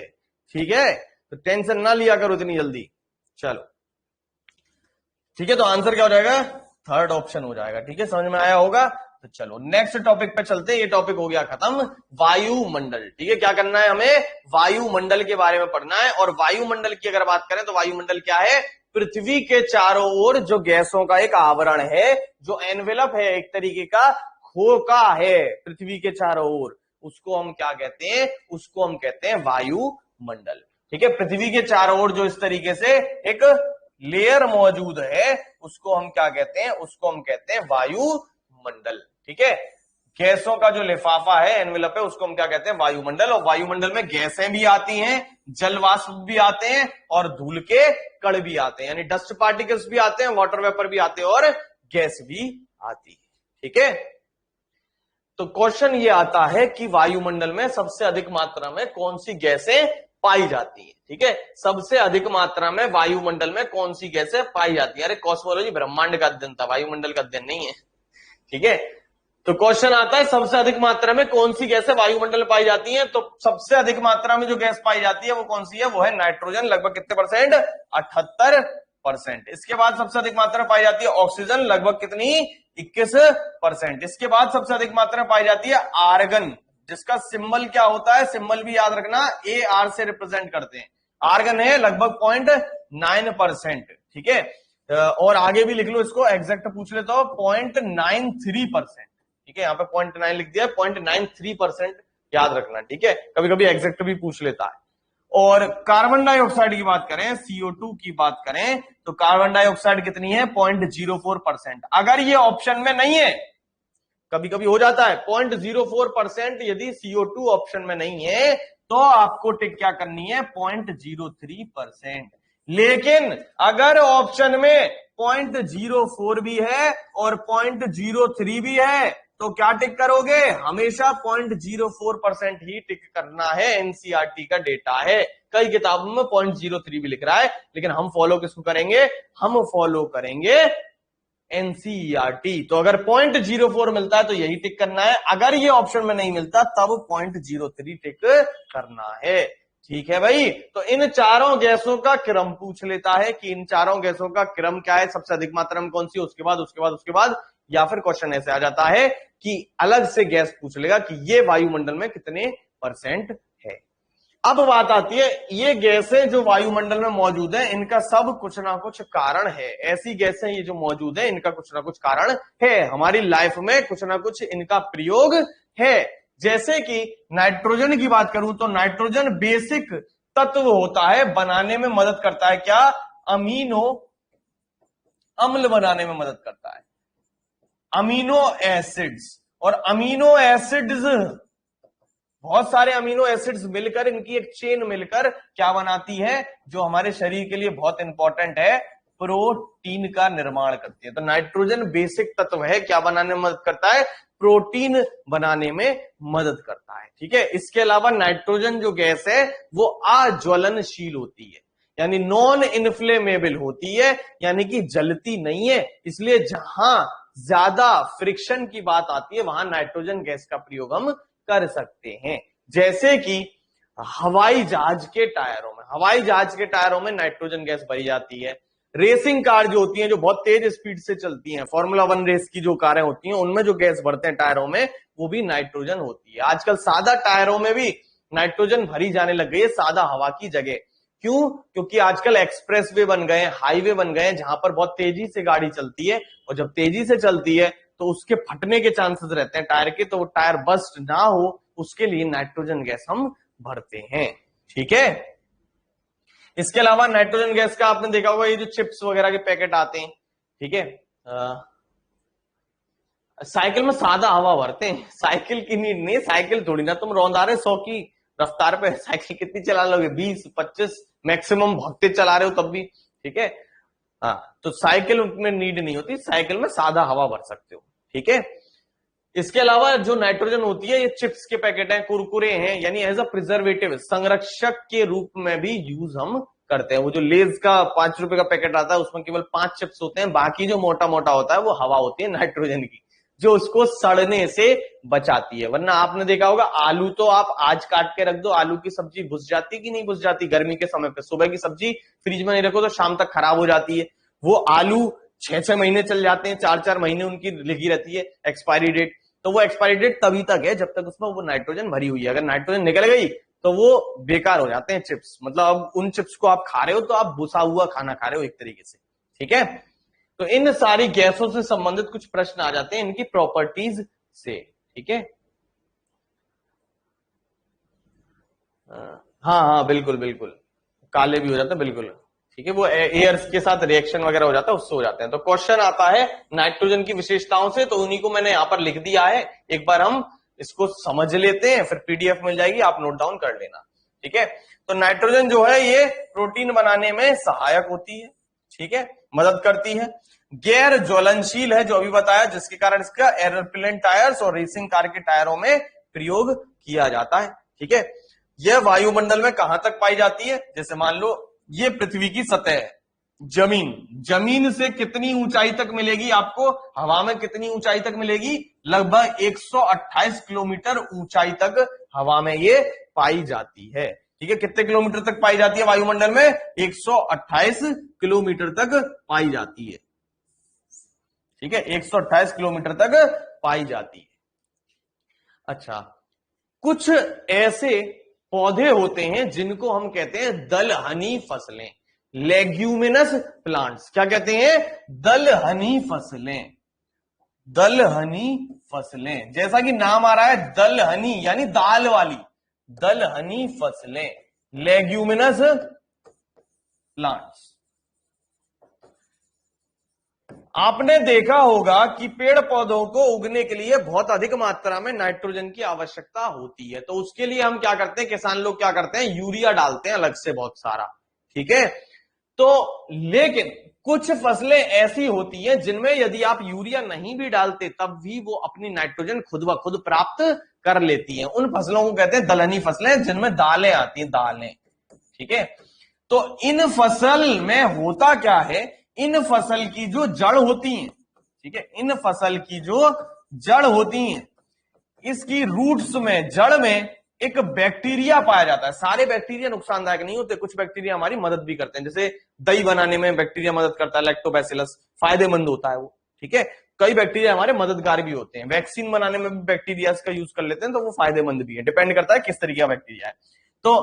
ठीक है, तो टेंशन ना लिया करो इतनी जल्दी। चलो ठीक है, तो आंसर क्या हो जाएगा, थर्ड ऑप्शन हो जाएगा। ठीक है, समझ में आया होगा। तो चलो नेक्स्ट टॉपिक पे चलते हैं, ये टॉपिक हो गया खत्म, वायुमंडल। ठीक है, क्या करना है हमें, वायुमंडल के बारे में पढ़ना है। और वायुमंडल की अगर बात करें तो वायुमंडल क्या है, पृथ्वी के चारों ओर जो गैसों का एक आवरण है, जो एनवेलप है, एक तरीके का खोका है पृथ्वी के चारों ओर, उसको हम क्या कहते हैं, उसको हम कहते हैं वायुमंडल। ठीक है, पृथ्वी के चारों ओर जो इस तरीके से एक लेयर मौजूद है, उसको हम क्या कहते हैं, उसको हम कहते हैं वायुमंडल। ठीक है, गैसों का जो लिफाफा है, एनवेलप है, उसको हम क्या कहते हैं, वायुमंडल। और वायुमंडल में गैसें भी आती हैं, जलवाष्प भी आते हैं, और धूल के कण भी आते हैं, यानी डस्ट पार्टिकल्स भी आते हैं, वाटर वेपर भी आते हैं, और गैस भी आती है। ठीक है, तो क्वेश्चन ये आता है कि वायुमंडल में सबसे अधिक मात्रा में कौन सी गैसें पाई जाती है। ठीक है, सबसे अधिक मात्रा में वायुमंडल में कौन सी गैसें पाई जाती है। अरे कॉस्मोलॉजी ब्रह्मांड का अध्ययन था, वायुमंडल का अध्ययन नहीं है। ठीक है, तो क्वेश्चन आता है सबसे अधिक मात्रा में कौन सी गैसें वायुमंडल में पाई जाती हैं। तो सबसे अधिक मात्रा में जो गैस पाई जाती है वो कौन सी है, वो है नाइट्रोजन, लगभग कितने परसेंट, 78%। इसके बाद सबसे अधिक मात्रा में पाई जाती है ऑक्सीजन, लगभग कितनी, 21%। इसके बाद सबसे अधिक मात्रा में पाई जाती है आर्गन, जिसका सिंबल क्या होता है, सिंबल भी याद रखना, AR से रिप्रेजेंट करते हैं। आर्गन है लगभग 0.9%। ठीक है, और आगे भी लिख लो इसको, एग्जैक्ट पूछ लेता हूं, 0.93%। ठीक है, यहाँ पे 0.9 लिख दिया, 0.93% याद रखना। ठीक है, कभी कभी एग्जैक्ट भी पूछ लेता है। और कार्बन डाइऑक्साइड की बात करें, CO2 की बात करें, तो कार्बन डाइऑक्साइड कितनी है, 0.04%। अगर ये ऑप्शन में नहीं है, कभी कभी हो जाता है 0.04%, यदि CO2 ऑप्शन में नहीं है तो आपको टिक क्या करनी है, 0.03%। लेकिन अगर ऑप्शन में 0.04 भी है और 0.03 भी है तो क्या टिक करोगे, हमेशा 0.04% ही टिक करना है। एनसीईआरटी का डेटा है, कई किताबों में 0.03 भी लिख रहा है, लेकिन हम फॉलो किसको करेंगे, हम फॉलो करेंगे एनसीईआरटी। तो अगर 0.04 मिलता है तो यही टिक करना है, अगर ये ऑप्शन में नहीं मिलता तब 0.03 टिक करना है। ठीक है भाई, तो इन चारों गैसों का क्रम पूछ लेता है कि इन चारों गैसों का क्रम क्या है, सबसे अधिक मात्रा में कौन सी, उसके बाद उसके बाद उसके बाद, या फिर क्वेश्चन ऐसे आ जाता है कि अलग से गैस पूछ लेगा कि ये वायुमंडल में कितने % है। अब बात आती है, ये गैसें जो वायुमंडल में मौजूद है, इनका सब कुछ ना कुछ कारण है। ऐसी गैसें ये जो मौजूद है, इनका कुछ ना कुछ कारण है, हमारी लाइफ में कुछ ना कुछ इनका प्रयोग है। जैसे कि नाइट्रोजन की बात करूं तो नाइट्रोजन बेसिक तत्व होता है, बनाने में मदद करता है, क्या, अमीनो अम्ल बनाने में मदद करता है, अमीनो एसिड्स। और अमीनो एसिड्स, बहुत सारे अमीनो एसिड्स मिलकर, इनकी एक चेन मिलकर क्या बनाती है, जो हमारे शरीर के लिए बहुत इंपॉर्टेंट है, प्रोटीन का निर्माण करती है। तो नाइट्रोजन बेसिक तत्व है, क्या बनाने में मदद करता है, प्रोटीन बनाने में मदद करता है। ठीक है, इसके अलावा नाइट्रोजन जो गैस है वो अज्वलनशील होती है, यानी नॉन इन्फ्लेमेबल होती है, यानी कि जलती नहीं है। इसलिए जहां ज्यादा फ्रिक्शन की बात आती है वहां नाइट्रोजन गैस का प्रयोग हम कर सकते हैं। जैसे कि हवाई जहाज के टायरों में, हवाई जहाज के टायरों में नाइट्रोजन गैस भरी जाती है। रेसिंग कार जो होती हैं, जो बहुत तेज स्पीड से चलती हैं, फॉर्मूला 1 रेस की जो कारें होती हैं, उनमें जो गैस भरते हैं टायरों में, वो भी नाइट्रोजन होती है। आजकल सादा टायरों में भी नाइट्रोजन भरी जाने लग गई है, सादा हवा की जगह। क्यों, क्योंकि आजकल एक्सप्रेस वे बन गए हैं, हाईवे बन गए हैं, जहां पर बहुत तेजी से गाड़ी चलती है, और जब तेजी से चलती है तो उसके फटने के चांसेस रहते हैं टायर के, तो वो टायर बस्ट ना हो उसके लिए नाइट्रोजन गैस हम भरते हैं। ठीक है, इसके अलावा नाइट्रोजन गैस का आपने देखा होगा, ये जो चिप्स वगैरह के पैकेट आते हैं, ठीक है, साइकिल में सादा हवा भरते हैं, साइकिल की नीड नहीं, साइकिल थोड़ी ना तुम रौंदा रहे 100 की रफ्तार पे, साइकिल कितनी चला लोगे, 20-25 मैक्सिमम भागते चला रहे हो तब भी। ठीक है, हाँ, तो साइकिल में नीड नहीं होती, साइकिल में सादा हवा भर सकते हो। ठीक है, इसके अलावा जो नाइट्रोजन होती है, ये चिप्स के पैकेट हैं, कुरकुरे हैं, यानी एज अ प्रिजर्वेटिव, संरक्षक के रूप में भी यूज हम करते हैं। वो जो लेज का 5 रुपए का पैकेट आता है, उसमें केवल 5 चिप्स होते हैं, बाकी जो मोटा मोटा होता है वो हवा होती है नाइट्रोजन की। जो उसको सड़ने से बचाती है। वरना आपने देखा होगा आलू तो आप आज काट के रख दो, आलू की सब्जी घुस जाती कि नहीं घुस जाती गर्मी के समय पे। सुबह की सब्जी फ्रिज में नहीं रखो तो शाम तक खराब हो जाती है। वो आलू 6-6 महीने चल जाते हैं, 4-4 महीने उनकी लिखी रहती है एक्सपायरी डेट। तो वो एक्सपायरी डेट तभी तक है जब तक उसमें वो नाइट्रोजन भरी हुई है। अगर नाइट्रोजन निकल गई तो वो बेकार हो जाते हैं चिप्स। मतलब अब उन चिप्स को आप खा रहे हो तो आप भुसा हुआ खाना खा रहे हो एक तरीके से, ठीक है। तो इन सारी गैसों से संबंधित कुछ प्रश्न आ जाते हैं इनकी प्रॉपर्टीज से, ठीक है। हाँ हाँ बिल्कुल बिल्कुल, काले भी हो जाते हैं बिल्कुल, ठीक है। वो एयर के साथ रिएक्शन वगैरह हो जाता है, उससे हो जाते हैं। तो क्वेश्चन आता है नाइट्रोजन की विशेषताओं से, तो उन्हीं को मैंने यहां पर लिख दिया है। एक बार हम इसको समझ लेते हैं, फिर पीडीएफ मिल जाएगी, आप नोट डाउन कर लेना, ठीक है। तो नाइट्रोजन जो है ये प्रोटीन बनाने में सहायक होती है, ठीक है, मदद करती है। गैर ज्वलनशील है, जो अभी बताया, जिसके कारण इसका एरोप्लेन टायर्स और रेसिंग कार के टायरों में प्रयोग किया जाता है, ठीक है। यह वायुमंडल में कहां तक पाई जाती है? जैसे मान लो ये पृथ्वी की सतह है, जमीन से कितनी ऊंचाई तक मिलेगी आपको? हवा में कितनी ऊंचाई तक मिलेगी? लगभग 128 किलोमीटर ऊंचाई तक हवा में ये पाई जाती है, ठीक है। कितने किलोमीटर तक पाई जाती है वायुमंडल में? 128 किलोमीटर तक पाई जाती है, ठीक है, 128 किलोमीटर तक पाई जाती है। अच्छा, कुछ ऐसे पौधे होते हैं जिनको हम कहते हैं दलहनी फसलें, लेग्यूमिनस प्लांट्स। क्या कहते हैं? दलहनी फसलें। दलहनी फसलें, जैसा कि नाम आ रहा है दलहनी यानी दाल वाली, दलहनी फसलें, लेग्यूमिनस प्लांट्स। आपने देखा होगा कि पेड़ पौधों को उगने के लिए बहुत अधिक मात्रा में नाइट्रोजन की आवश्यकता होती है। तो उसके लिए हम क्या करते हैं, किसान लोग क्या करते हैं, यूरिया डालते हैं अलग से बहुत सारा, ठीक है। तो लेकिन कुछ फसलें ऐसी होती हैं जिनमें यदि आप यूरिया नहीं भी डालते तब भी वो अपनी नाइट्रोजन खुद ब खुद प्राप्त कर लेती हैं। उन फसलों को कहते हैं दलहनी फसलें, जिनमें दालें आती हैं, दालें, ठीक है। तो इन फसल में होता क्या है, इन फसल की जो जड़ होती हैं, ठीक है, इन फसल की जो जड़ होती हैं, इसकी रूट्स में, जड़ में एक बैक्टीरिया पाया जाता है। सारे बैक्टीरिया नुकसानदायक नहीं होते, कुछ बैक्टीरिया हमारी मदद भी करते हैं। जैसे दही बनाने में बैक्टीरिया मदद करता है, लैक्टोबैसिलस, फायदेमंद होता है वो, ठीक है। कई बैक्टीरिया हमारे मददगार भी होते हैं। वैक्सीन बनाने में भी बैक्टीरिया का यूज कर लेते हैं, तो वो फायदेमंद भी है, डिपेंड करता है किस तरीके का बैक्टीरिया है। तो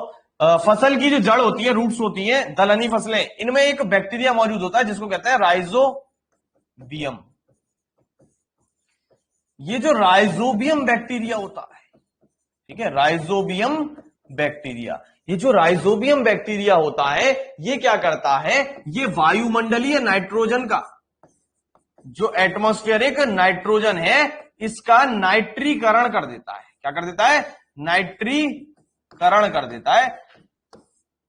फसल की जो जड़ होती है, रूट्स होती है, दलहनी फसलें, इनमें एक बैक्टीरिया मौजूद होता है जिसको कहते हैं राइजोबियम। ये जो राइजोबियम बैक्टीरिया होता है, ठीक है, राइजोबियम बैक्टीरिया, ये जो राइजोबियम बैक्टीरिया होता है, ये क्या करता है, ये वायुमंडलीय नाइट्रोजन का, जो एटमॉस्फेरिक नाइट्रोजन है, इसका नाइट्रीकरण कर देता है। क्या कर देता है? नाइट्रीकरण कर देता है,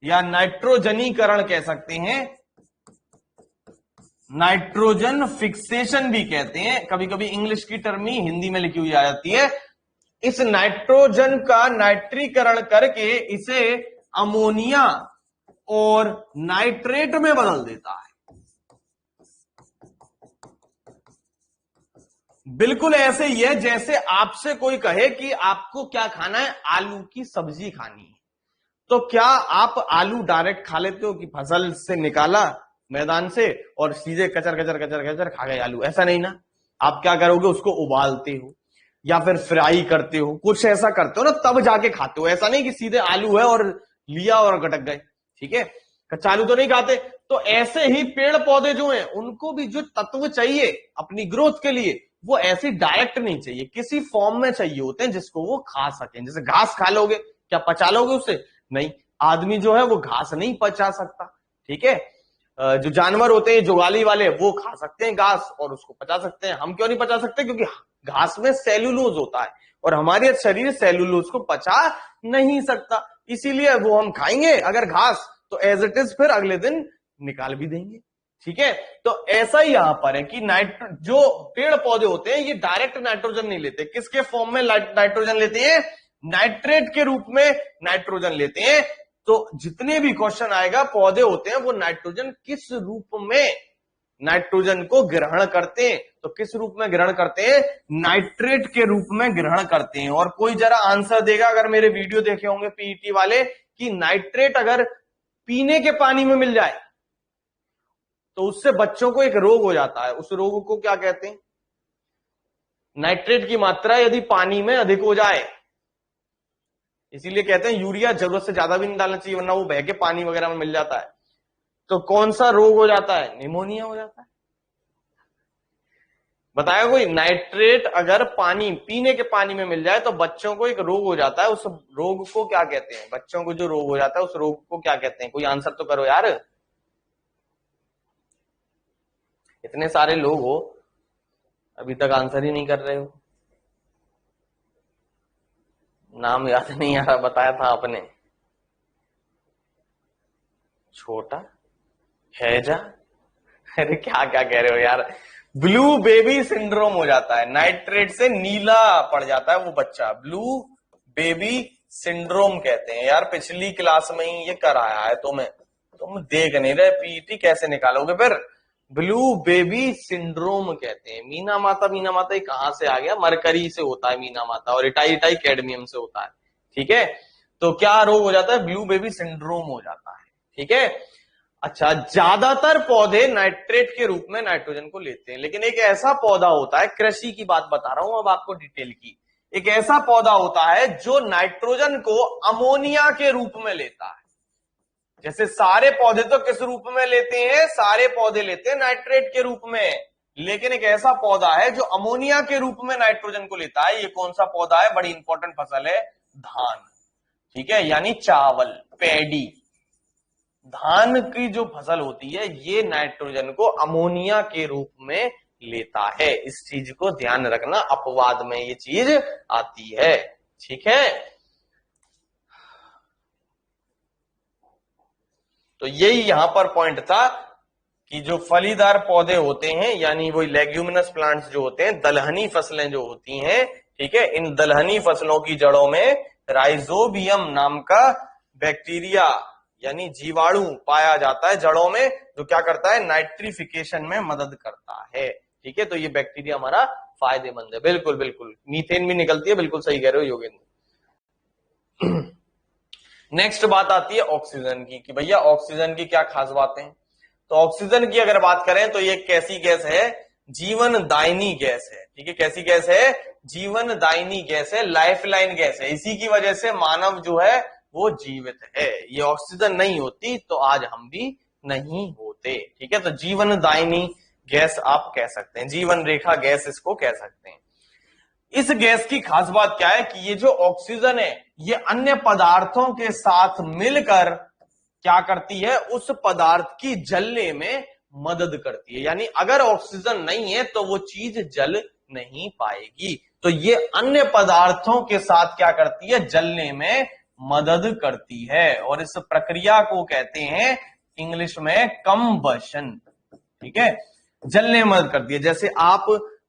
या नाइट्रोजनीकरण कह सकते हैं, नाइट्रोजन फिक्सेशन भी कहते हैं। कभी कभी इंग्लिश की टर्म ही हिंदी में लिखी हुई आ जाती है। इस नाइट्रोजन का नाइट्रीकरण करके इसे अमोनिया और नाइट्रेट में बदल देता है। बिल्कुल ऐसे ही है जैसे आपसे कोई कहे कि आपको क्या खाना है, आलू की सब्जी खानी है, तो क्या आप आलू डायरेक्ट खा लेते हो कि फसल से निकाला मैदान से और सीधे कचर कचर कचर कचर खा गए आलू? ऐसा नहीं ना, आप क्या करोगे, उसको उबालते हो या फिर फ्राई करते हो, कुछ ऐसा करते हो ना, तब जाके खाते हो। ऐसा नहीं कि सीधे आलू है और लिया और गटक गए, ठीक है, कच्चा आलू तो नहीं खाते। तो ऐसे ही पेड़ पौधे जो हैं, उनको भी जो तत्व चाहिए अपनी ग्रोथ के लिए, वो ऐसी डायरेक्ट नहीं चाहिए, किसी फॉर्म में चाहिए होते हैं जिसको वो खा सकें। जैसे घास खा लोगे, क्या पचा लोगे उसे? नहीं, आदमी जो है वो घास नहीं पचा सकता, ठीक है। जो जानवर होते हैं जुगाली वाले, वो खा सकते हैं घास और उसको पचा सकते हैं। हम क्यों नहीं पचा सकते? क्योंकि घास में सेल्यूलोज होता है और हमारे शरीर सेल्यूलोज को पचा नहीं सकता, इसीलिए वो हम खाएंगे अगर घास, तो एज इट इज फिर अगले दिन निकाल भी देंगे, ठीक है। तो ऐसा ही यहां पर है कि जो पेड़ पौधे होते हैं, ये डायरेक्ट नाइट्रोजन नहीं लेते। किसके फॉर्म में नाइट्रोजन लेते हैं? नाइट्रेट के रूप में नाइट्रोजन लेते हैं। तो जितने भी क्वेश्चन आएगा, पौधे होते हैं वो नाइट्रोजन किस रूप में नाइट्रोजन को ग्रहण करते हैं। तो किस रूप में ग्रहण करते हैं? नाइट्रेट के रूप में ग्रहण करते हैं। और कोई जरा आंसर देगा अगर मेरे वीडियो देखे होंगे पीईटी वाले, कि नाइट्रेट अगर पीने के पानी में मिल जाए तो उससे बच्चों को एक रोग हो जाता है। उस रोग को क्या कहते हैं? नाइट्रेट की मात्रा यदि पानी में अधिक हो जाए, इसीलिए कहते हैं यूरिया जरूरत से ज्यादा भी नहीं डालना चाहिए, वरना वो बह के पानी वगैरह में मिल जाता है। तो कौन सा रोग हो जाता है? निमोनिया हो जाता है। बताया कोई? नाइट्रेट अगर पानी, पीने के पानी में मिल जाए तो बच्चों को एक रोग हो जाता है। उस रोग को क्या कहते हैं? बच्चों को जो रोग हो जाता है उस रोग को क्या कहते हैं? कोई आंसर तो करो यार। इतने सारे लोग हो, अभी तक आंसर ही नहीं कर रहे हो। नाम याद नहीं आ रहा, बताया था आपने। छोटा हैजा, अरे क्या क्या कह रहे हो यार। ब्लू बेबी सिंड्रोम हो जाता है, नाइट्रेट से नीला पड़ जाता है वो बच्चा, ब्लू बेबी सिंड्रोम कहते हैं। यार पिछली क्लास में ही ये कराया है तुम्हें, तुम देख नहीं रहे, पीईटी कैसे निकालोगे फिर? ब्लू बेबी सिंड्रोम कहते हैं। मीना माता, मीना माता ये कहां से आ गया? मरकरी से होता है मीना माता, और इटाई इटाई कैडमियम से होता है। ठीक है, तो क्या रोग हो जाता है? ब्लू बेबी सिंड्रोम हो जाता है। ठीक है, अच्छा, ज्यादातर पौधे नाइट्रेट के रूप में नाइट्रोजन को लेते हैं, लेकिन एक ऐसा पौधा होता है, कृषि की बात बता रहा हूं अब आपको डिटेल की, एक ऐसा पौधा होता है जो नाइट्रोजन को अमोनिया के रूप में लेता है। जैसे सारे पौधे तो किस रूप में लेते हैं? सारे पौधे लेते हैं नाइट्रेट के रूप में, लेकिन एक ऐसा पौधा है जो अमोनिया के रूप में नाइट्रोजन को लेता है। ये कौन सा पौधा है? बड़ी इंपॉर्टेंट फसल है, धान। ठीक है, यानी चावल, पैडी। धान की जो फसल होती है ये नाइट्रोजन को अमोनिया के रूप में लेता है। इस चीज को ध्यान रखना, अपवाद में ये चीज आती है। ठीक है, तो यही यहां पर पॉइंट था कि जो फलीदार पौधे होते हैं, यानी वही लेग्यूमिनस प्लांट्स जो होते हैं, दलहनी फसलें जो होती हैं, ठीक है, इन दलहनी फसलों की जड़ों में राइजोबियम नाम का बैक्टीरिया यानी जीवाणु पाया जाता है जड़ों में, जो क्या करता है? नाइट्रिफिकेशन में मदद करता है। ठीक है, तो ये बैक्टीरिया हमारा फायदेमंद है। बिल्कुल बिल्कुल, मीथेन भी निकलती है, बिल्कुल सही कह रहे हो योगेंद्र। नेक्स्ट बात आती है ऑक्सीजन की, कि भैया ऑक्सीजन की क्या खास बातें हैं? तो ऑक्सीजन की अगर बात करें तो ये कैसी गैस है? जीवन दायिनी गैस है। ठीक है, कैसी गैस है? जीवन दायिनी गैस है, लाइफलाइन गैस है। इसी की वजह से मानव जो है वो जीवित है। ये ऑक्सीजन नहीं होती तो आज हम भी नहीं होते। ठीक है, तो जीवन दायिनी गैस आप कह सकते हैं, जीवन रेखा गैस इसको कह सकते हैं। इस गैस की खास बात क्या है? कि ये जो ऑक्सीजन है ये अन्य पदार्थों के साथ मिलकर क्या करती है? उस पदार्थ की जलने में मदद करती है। यानी अगर ऑक्सीजन नहीं है तो वो चीज जल नहीं पाएगी। तो ये अन्य पदार्थों के साथ क्या करती है? जलने में मदद करती है, और इस प्रक्रिया को कहते हैं इंग्लिश में कंबशन। ठीक है, जलने में मदद करती है। जैसे आप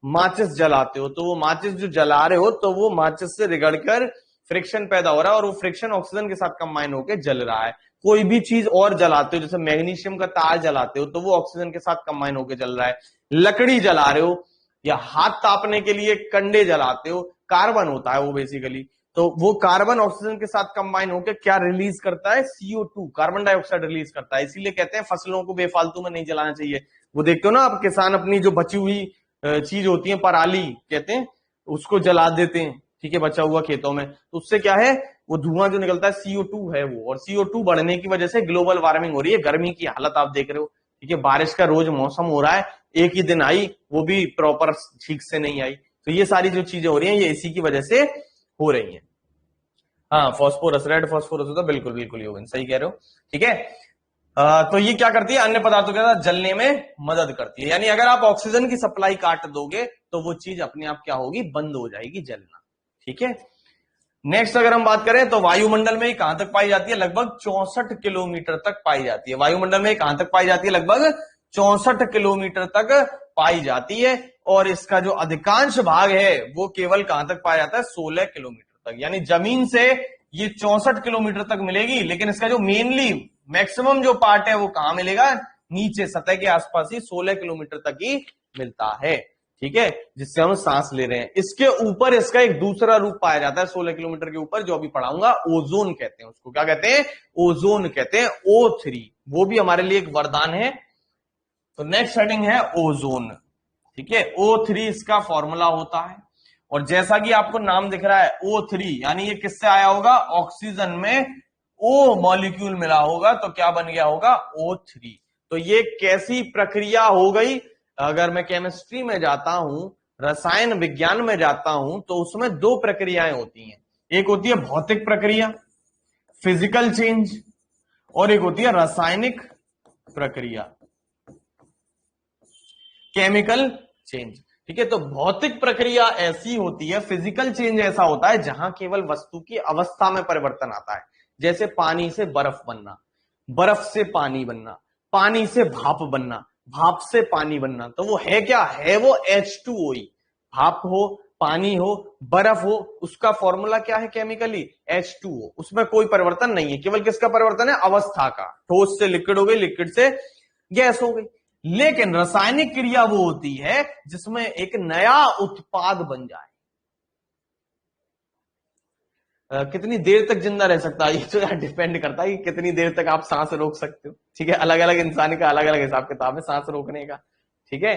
माचिस जलाते हो तो वो माचिस जो जला रहे हो तो वो माचिस से रगड़कर फ्रिक्शन पैदा हो रहा है, और वो फ्रिक्शन ऑक्सीजन के साथ कंबाइन होकर जल रहा है। कोई भी चीज और जलाते हो, जैसे मैग्नीशियम का तार जलाते हो तो वो ऑक्सीजन के साथ कंबाइन होकर जल रहा है। लकड़ी जला रहे हो या हाथ तापने के लिए कंडे जलाते हो, कार्बन होता है वो बेसिकली, तो वो कार्बन ऑक्सीजन के साथ कंबाइन होकर क्या रिलीज करता है? CO2, कार्बन डाइऑक्साइड रिलीज करता है। इसीलिए कहते हैं फसलों को बेफालतू में नहीं जलाना चाहिए। वो देखते हो ना आप, किसान अपनी जो बची हुई चीज होती है, पराली कहते हैं, उसको जला देते हैं। ठीक है, बचा हुआ खेतों में, तो उससे क्या है? वो धुआं जो निकलता है CO2 है वो, और CO2 बढ़ने की वजह से ग्लोबल वार्मिंग हो रही है। गर्मी की हालत आप देख रहे हो। ठीक है, बारिश का रोज मौसम हो रहा है, एक ही दिन आई वो भी प्रॉपर ठीक से नहीं आई। तो ये सारी जो चीजें हो रही हैं ये इसी की वजह से हो रही हैं। हाँ, फॉस्फोरस, रेड फॉस्फोरस होता है, बिल्कुल बिल्कुल योगन सही कह रहे हो। ठीक है, तो ये क्या करती है? अन्य पदार्थों के साथ जलने में मदद करती है। यानी अगर आप ऑक्सीजन की सप्लाई काट दोगे तो वो चीज अपने आप क्या होगी? बंद हो जाएगी जलना। ठीक है, नेक्स्ट अगर हम बात करें तो वायुमंडल में कहां तक पाई जाती है? लगभग 64 किलोमीटर तक पाई जाती है। वायुमंडल में कहां तक पाई जाती है? लगभग 64 किलोमीटर तक पाई जाती है, और इसका जो अधिकांश भाग है वो केवल कहां तक पाया जाता है? 16 किलोमीटर तक। यानी जमीन से ये 64 किलोमीटर तक मिलेगी, लेकिन इसका जो मेनली मैक्सिमम जो पार्ट है वो कहां मिलेगा? नीचे सतह के आसपास ही 16 किलोमीटर तक ही मिलता है, ठीक है, जिससे हम सांस ले रहे हैं। इसके ऊपर इसका एक दूसरा रूप पाया जाता है 16 किलोमीटर के ऊपर, जो अभी पढ़ाऊंगा, ओजोन कहते हैं उसको। क्या कहते हैं? ओजोन कहते हैं, O3। वो भी हमारे लिए एक वरदान है। तो नेक्स्ट हेडिंग है ओजोन, ठीक है। O3 इसका फॉर्मूला होता है, और जैसा कि आपको नाम दिख रहा है O3, यानी ये किससे आया होगा? ऑक्सीजन में O मॉलिक्यूल मिला होगा, तो क्या बन गया होगा? O3। तो ये कैसी प्रक्रिया हो गई? अगर मैं केमिस्ट्री में जाता हूं, रसायन विज्ञान में जाता हूं, तो उसमें दो प्रक्रियाएं होती हैं। एक होती है भौतिक प्रक्रिया, फिजिकल चेंज, और एक होती है रासायनिक प्रक्रिया, केमिकल चेंज, ठीक है। तो भौतिक प्रक्रिया ऐसी होती है, फिजिकल चेंज ऐसा होता है जहां केवल वस्तु की अवस्था में परिवर्तन आता है। जैसे पानी से बर्फ बनना, बर्फ से पानी बनना, पानी से भाप बनना, भाप से पानी बनना। तो वो है क्या? है वो H2O ही। भाप हो, पानी हो, बर्फ हो, उसका फॉर्मूला क्या है केमिकली? H2O। उसमें कोई परिवर्तन नहीं है, केवल किसका परिवर्तन है? अवस्था का। ठोस से लिक्विड हो गई, लिक्विड से गैस हो गई। लेकिन रासायनिक क्रिया वो होती है जिसमें एक नया उत्पाद बन जाए। कितनी देर तक जिंदा रह सकता है, ये तो यार डिपेंड करता है कि कितनी देर तक आप सांस रोक सकते हो, ठीक है। अलग अलग इंसान का अलग अलग हिसाब किताब है सांस रोकने का, ठीक है।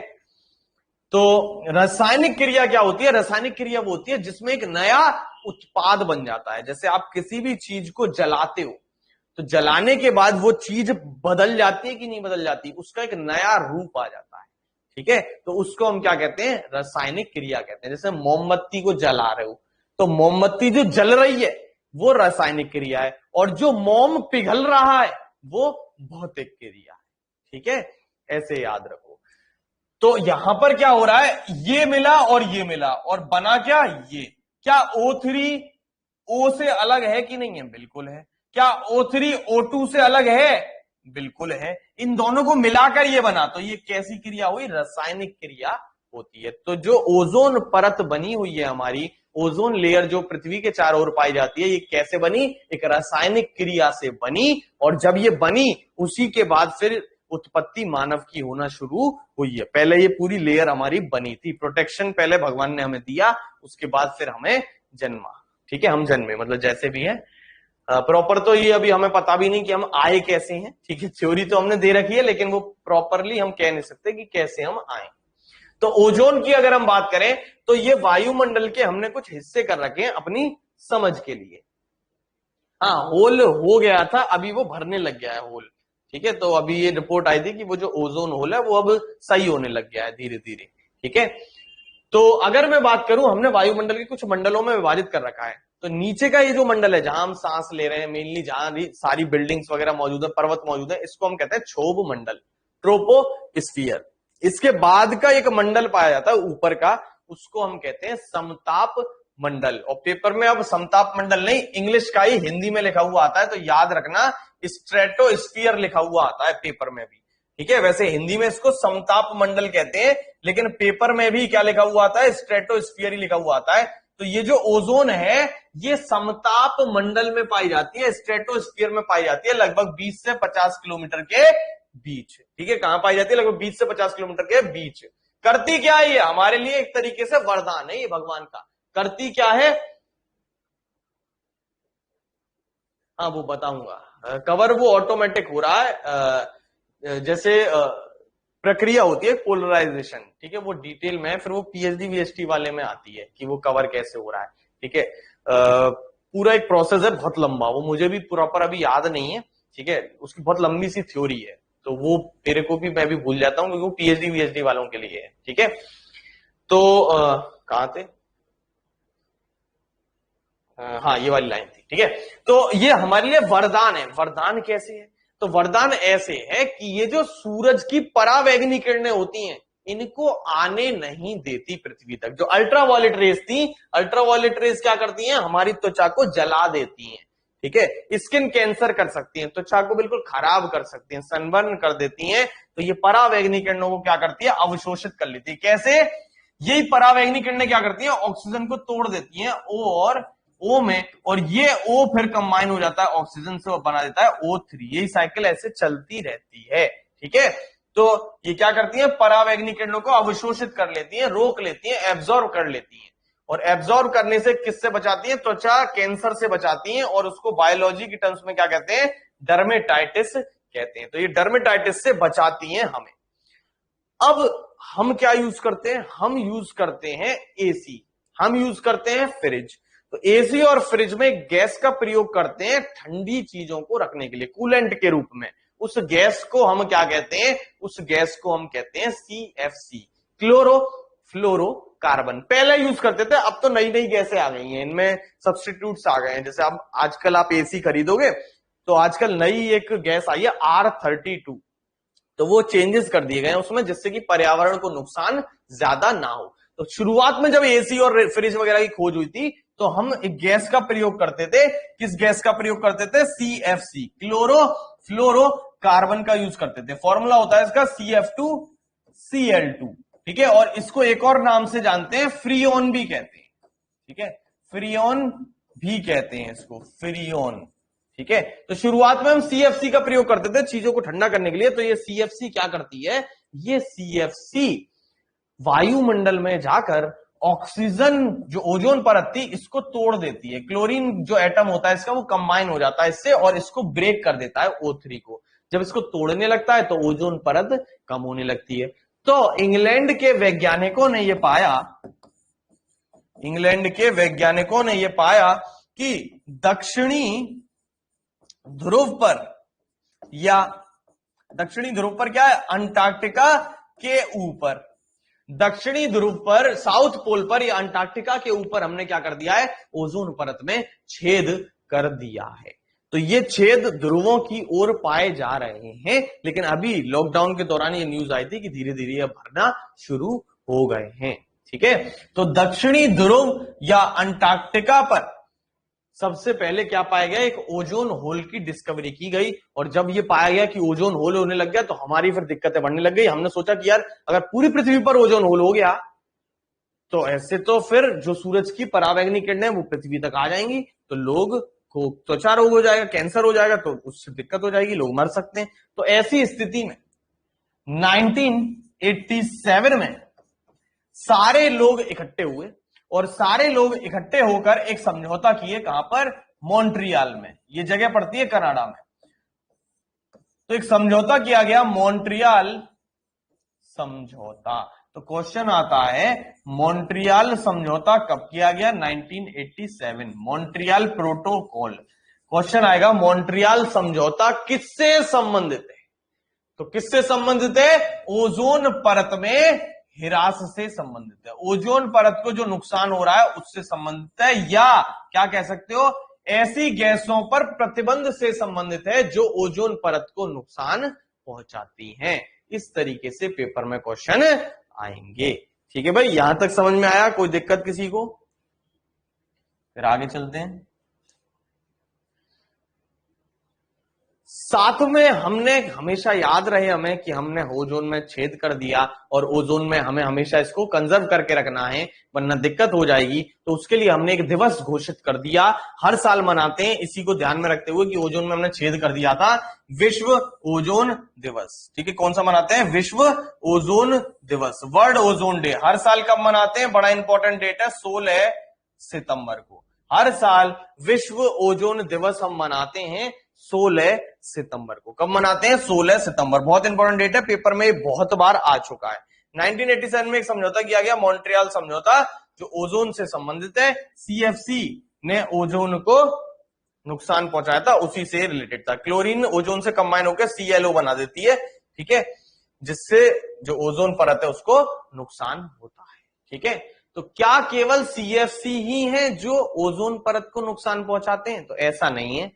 तो रासायनिक क्रिया क्या होती है? रासायनिक क्रिया वो होती है जिसमें एक नया उत्पाद बन जाता है। जैसे आप किसी भी चीज को जलाते हो, तो जलाने के बाद वो चीज बदल जाती है कि नहीं बदल जाती? उसका एक नया रूप आ जाता है, ठीक है। तो उसको हम क्या कहते हैं? रासायनिक क्रिया कहते हैं। जैसे मोमबत्ती को जला रहे हो, तो मोमबत्ती जो जल रही है वो रासायनिक क्रिया है, और जो मोम पिघल रहा है वो भौतिक क्रिया है, ठीक है। ऐसे याद रखो। तो यहां पर क्या हो रहा है? ये मिला और ये मिला, और बना क्या? ये। क्या O3 O से अलग है कि नहीं है? बिल्कुल है। क्या O3 O2 से अलग है? बिल्कुल है। इन दोनों को मिलाकर ये बना, तो ये कैसी क्रिया हुई? रासायनिक क्रिया होती है। तो जो ओजोन परत बनी हुई है हमारी, ओजोन लेयर जो पृथ्वी के चारों ओर पाई जाती है, ये कैसे बनी? एक रासायनिक क्रिया से बनी। और जब ये बनी, उसी के बाद फिर उत्पत्ति मानव की होना शुरू हुई है। पहले ये पूरी लेयर हमारी बनी थी, प्रोटेक्शन पहले भगवान ने हमें दिया, उसके बाद फिर हमें जन्मा, ठीक है। हम जन्मे, मतलब जैसे भी है। प्रॉपर तो ये अभी हमें पता भी नहीं कि हम आए कैसे हैं, ठीक है। थ्योरी तो हमने दे रखी है, लेकिन वो प्रॉपरली हम कह नहीं सकते कि कैसे हम आए। तो ओजोन की अगर हम बात करें, तो ये वायुमंडल के हमने कुछ हिस्से कर रखे हैं अपनी समझ के लिए। हाँ, होल हो गया था, अभी वो भरने लग गया है होल, ठीक है। तो अभी ये रिपोर्ट आई थी कि वो जो ओजोन होल है वो अब सही होने लग गया है धीरे धीरे, ठीक है। तो अगर मैं बात करूं, हमने वायुमंडल के कुछ मंडलों में विभाजित कर रखा है। तो नीचे का ये जो मंडल है, जहां हम सांस ले रहे हैं, मेनली जहां सारी बिल्डिंग्स वगैरह मौजूद है, पर्वत मौजूद है, इसको हम कहते हैं क्षोभ मंडल, ट्रोपोस्फियर। इसके बाद का एक मंडल पाया जाता है ऊपर का, उसको हम कहते हैं समताप मंडल। और पेपर में अब समताप मंडल नहीं, इंग्लिश का ही हिंदी में लिखा हुआ आता है, तो याद रखना स्ट्रेटोस्फियर लिखा हुआ आता है पेपर में भी, ठीक है। वैसे हिंदी में इसको समताप मंडल कहते हैं, लेकिन पेपर में भी क्या लिखा हुआ आता है? स्ट्रेटोस्फियर ही लिखा हुआ आता है। तो ये जो ओजोन है, ये समताप मंडल में पाई जाती है, स्ट्रेटोस्फियर में पाई जाती है, लगभग 20 से 50 किलोमीटर के बीच, ठीक है। कहां पाई जाती है? लगभग 20 से 50 किलोमीटर के बीच। करती क्या है ये? हमारे लिए एक तरीके से वरदान है ये भगवान का। करती क्या है? हाँ, वो बताऊंगा। कवर वो ऑटोमेटिक हो रहा है, जैसे प्रक्रिया होती है पोलराइजेशन, ठीक है। वो डिटेल में फिर वो पीएचडी वीएचडी वाले में आती है कि वो कवर कैसे हो रहा है, ठीक है। पूरा एक प्रोसेस है, बहुत लंबा, वो मुझे भी प्रॉपर अभी याद नहीं है, ठीक है। उसकी बहुत लंबी सी थ्योरी है, तो वो मेरे को भी, मैं भी भूल जाता हूँ, क्योंकि वो पीएचडी वीएचडी वालों के लिए है, ठीक है। तो कहां थे? हाँ, ये वाली लाइन थी, ठीक है। तो ये हमारे लिए वरदान है। वरदान कैसे है? तो वरदान ऐसे है कि ये जो सूरज की परावैगनी किरणें होती हैं, इनको आने नहीं देती पृथ्वी तक। जो अल्ट्रावायलेट रेस थी, अल्ट्रावायलेट रेस क्या करती हैं? हमारी त्वचा को जला देती हैं, ठीक है। स्किन कैंसर कर सकती हैं, त्वचा को बिल्कुल खराब कर सकती हैं, सनबर्न कर देती हैं। तो ये परावैगनी किरणों को क्या करती है? अवशोषित कर लेती है। कैसे? यही परावैगनी किरणें क्या करती हैं? ऑक्सीजन को तोड़ देती हैं O और O में, और ये O फिर कंबाइन हो जाता है ऑक्सीजन से और बना देता है O3। यही साइकिल ऐसे चलती रहती है, ठीक है। तो ये क्या करती हैं, परावैंगनी किरणों को अवशोषित कर लेती हैं, रोक लेती हैं, एब्जॉर्ब कर लेती हैं। और एब्जॉर्ब करने से किससे बचाती हैं, त्वचा कैंसर से बचाती हैं। और उसको बायोलॉजी की टर्म्स में क्या कहते हैं, डर्मेटाइटिस कहते हैं। तो ये डर्मेटाइटिस से बचाती हैं हमें। अब हम क्या यूज करते हैं, हम यूज करते हैं एसी, हम यूज करते हैं फ्रिज। तो एसी और फ्रिज में गैस का प्रयोग करते हैं ठंडी चीजों को रखने के लिए, कूलेंट के रूप में। उस गैस को हम क्या कहते हैं, उस गैस को हम कहते हैं CFC, क्लोरोफ्लोरोकार्बन। पहले यूज करते थे, अब तो नई नई गैसें आ गई हैं, इनमें सब्स्टिट्यूट्स आ गए हैं। जैसे अब आजकल आप एसी खरीदोगे तो आजकल नई एक गैस आई है R32, तो वो चेंजेस कर दिए गए हैं उसमें, जिससे कि पर्यावरण को नुकसान ज्यादा ना हो। तो शुरुआत में जब एसी और फ्रिज वगैरह की खोज हुई थी तो हम एक गैस का प्रयोग करते थे। किस गैस का प्रयोग करते थे, CFC, क्लोरोफ्लोरोकार्बन का यूज करते थे। फॉर्मूला होता है इसका CF2Cl2, ठीक है। और इसको एक और नाम से जानते हैं, फ्रीऑन भी कहते हैं, ठीक है, फ्रीऑन भी कहते हैं इसको, फ्रीऑन, ठीक है। तो शुरुआत में हम CFC का प्रयोग करते थे चीजों को ठंडा करने के लिए। तो ये CFC क्या करती है, ये CFC वायुमंडल में जाकर ऑक्सीजन जो ओजोन परत थी इसको तोड़ देती है। क्लोरीन जो एटम होता है इसका वो कंबाइन हो जाता है इससे और इसको ब्रेक कर देता है O3 को। जब इसको तोड़ने लगता है तो ओजोन परत कम होने लगती है। तो इंग्लैंड के वैज्ञानिकों ने यह पाया, इंग्लैंड के वैज्ञानिकों ने यह पाया कि दक्षिणी ध्रुव पर, या दक्षिणी ध्रुव पर क्या है, अंटार्कटिका के ऊपर, दक्षिणी ध्रुव पर, साउथ पोल पर या अंटार्कटिका के ऊपर हमने क्या कर दिया है, ओजोन परत में छेद कर दिया है। तो ये छेद ध्रुवों की ओर पाए जा रहे हैं। लेकिन अभी लॉकडाउन के दौरान ये न्यूज आई थी कि धीरे धीरे ये भरना शुरू हो गए हैं, ठीक है। तो दक्षिणी ध्रुव या अंटार्कटिका पर सबसे पहले क्या पाया गया, एक ओजोन होल की डिस्कवरी की गई। और जब ये पाया गया कि ओजोन होल होने लग गया तो हमारी फिर दिक्कतें बढ़ने लग गई। हमने सोचा कि यार अगर पूरी पृथ्वी पर ओजोन होल हो गया तो ऐसे तो फिर जो सूरज की परावैंगनी किरणें वो पृथ्वी तक आ जाएंगी, तो लोग को त्वचा रोग हो जाएगा, कैंसर हो जाएगा, तो उससे दिक्कत हो जाएगी, लोग मर सकते हैं। तो ऐसी स्थिति में 1987 में सारे लोग इकट्ठे हुए और सारे लोग इकट्ठे होकर एक समझौता किए। कहां पर, मॉन्ट्रियल में। ये जगह पड़ती है कनाडा में। तो एक समझौता किया गया, मॉन्ट्रियल समझौता। तो क्वेश्चन आता है, मॉन्ट्रियल समझौता कब किया गया, 1987, मॉन्ट्रियल प्रोटोकॉल। क्वेश्चन आएगा, मॉन्ट्रियल समझौता किससे संबंधित है, तो किससे संबंधित है, ओजोन परत में ह्रास से संबंधित है। ओजोन परत को जो नुकसान हो रहा है उससे संबंधित है, या क्या कह सकते हो, ऐसी गैसों पर प्रतिबंध से संबंधित है जो ओजोन परत को नुकसान पहुंचाती हैं। इस तरीके से पेपर में क्वेश्चन आएंगे, ठीक है भाई। यहां तक समझ में आया, कोई दिक्कत किसी को, फिर आगे चलते हैं। साथ में हमने हमेशा याद रहे हमें कि हमने ओजोन में छेद कर दिया और ओजोन में हमें हमेशा इसको कंजर्व करके रखना है वरना दिक्कत हो जाएगी। तो उसके लिए हमने एक दिवस घोषित कर दिया, हर साल मनाते हैं इसी को ध्यान में रखते हुए कि ओजोन में हमने छेद कर दिया था, विश्व ओजोन दिवस, ठीक है। कौन सा मनाते हैं, विश्व ओजोन दिवस, वर्ल्ड ओजोन डे। हर साल कब मनाते हैं, बड़ा इंपॉर्टेंट डेट है, 16 सितंबर को। हर साल विश्व ओजोन दिवस हम मनाते हैं 16 सितंबर को। कब मनाते हैं, 16 सितंबर। बहुत इंपॉर्टेंट डेट है, पेपर में बहुत बार आ चुका है। 1987 में एक समझौता किया गया, मॉन्ट्रियल समझौता, जो ओजोन से संबंधित है। CFC ने ओजोन को नुकसान पहुंचाया था, उसी से रिलेटेड था। क्लोरीन ओजोन से कंबाइन होकर ClO बना देती है, ठीक है, जिससे जो ओजोन परत है उसको नुकसान होता है, ठीक है। तो क्या केवल CFC ही है जो ओजोन परत को नुकसान पहुंचाते हैं, तो ऐसा नहीं है।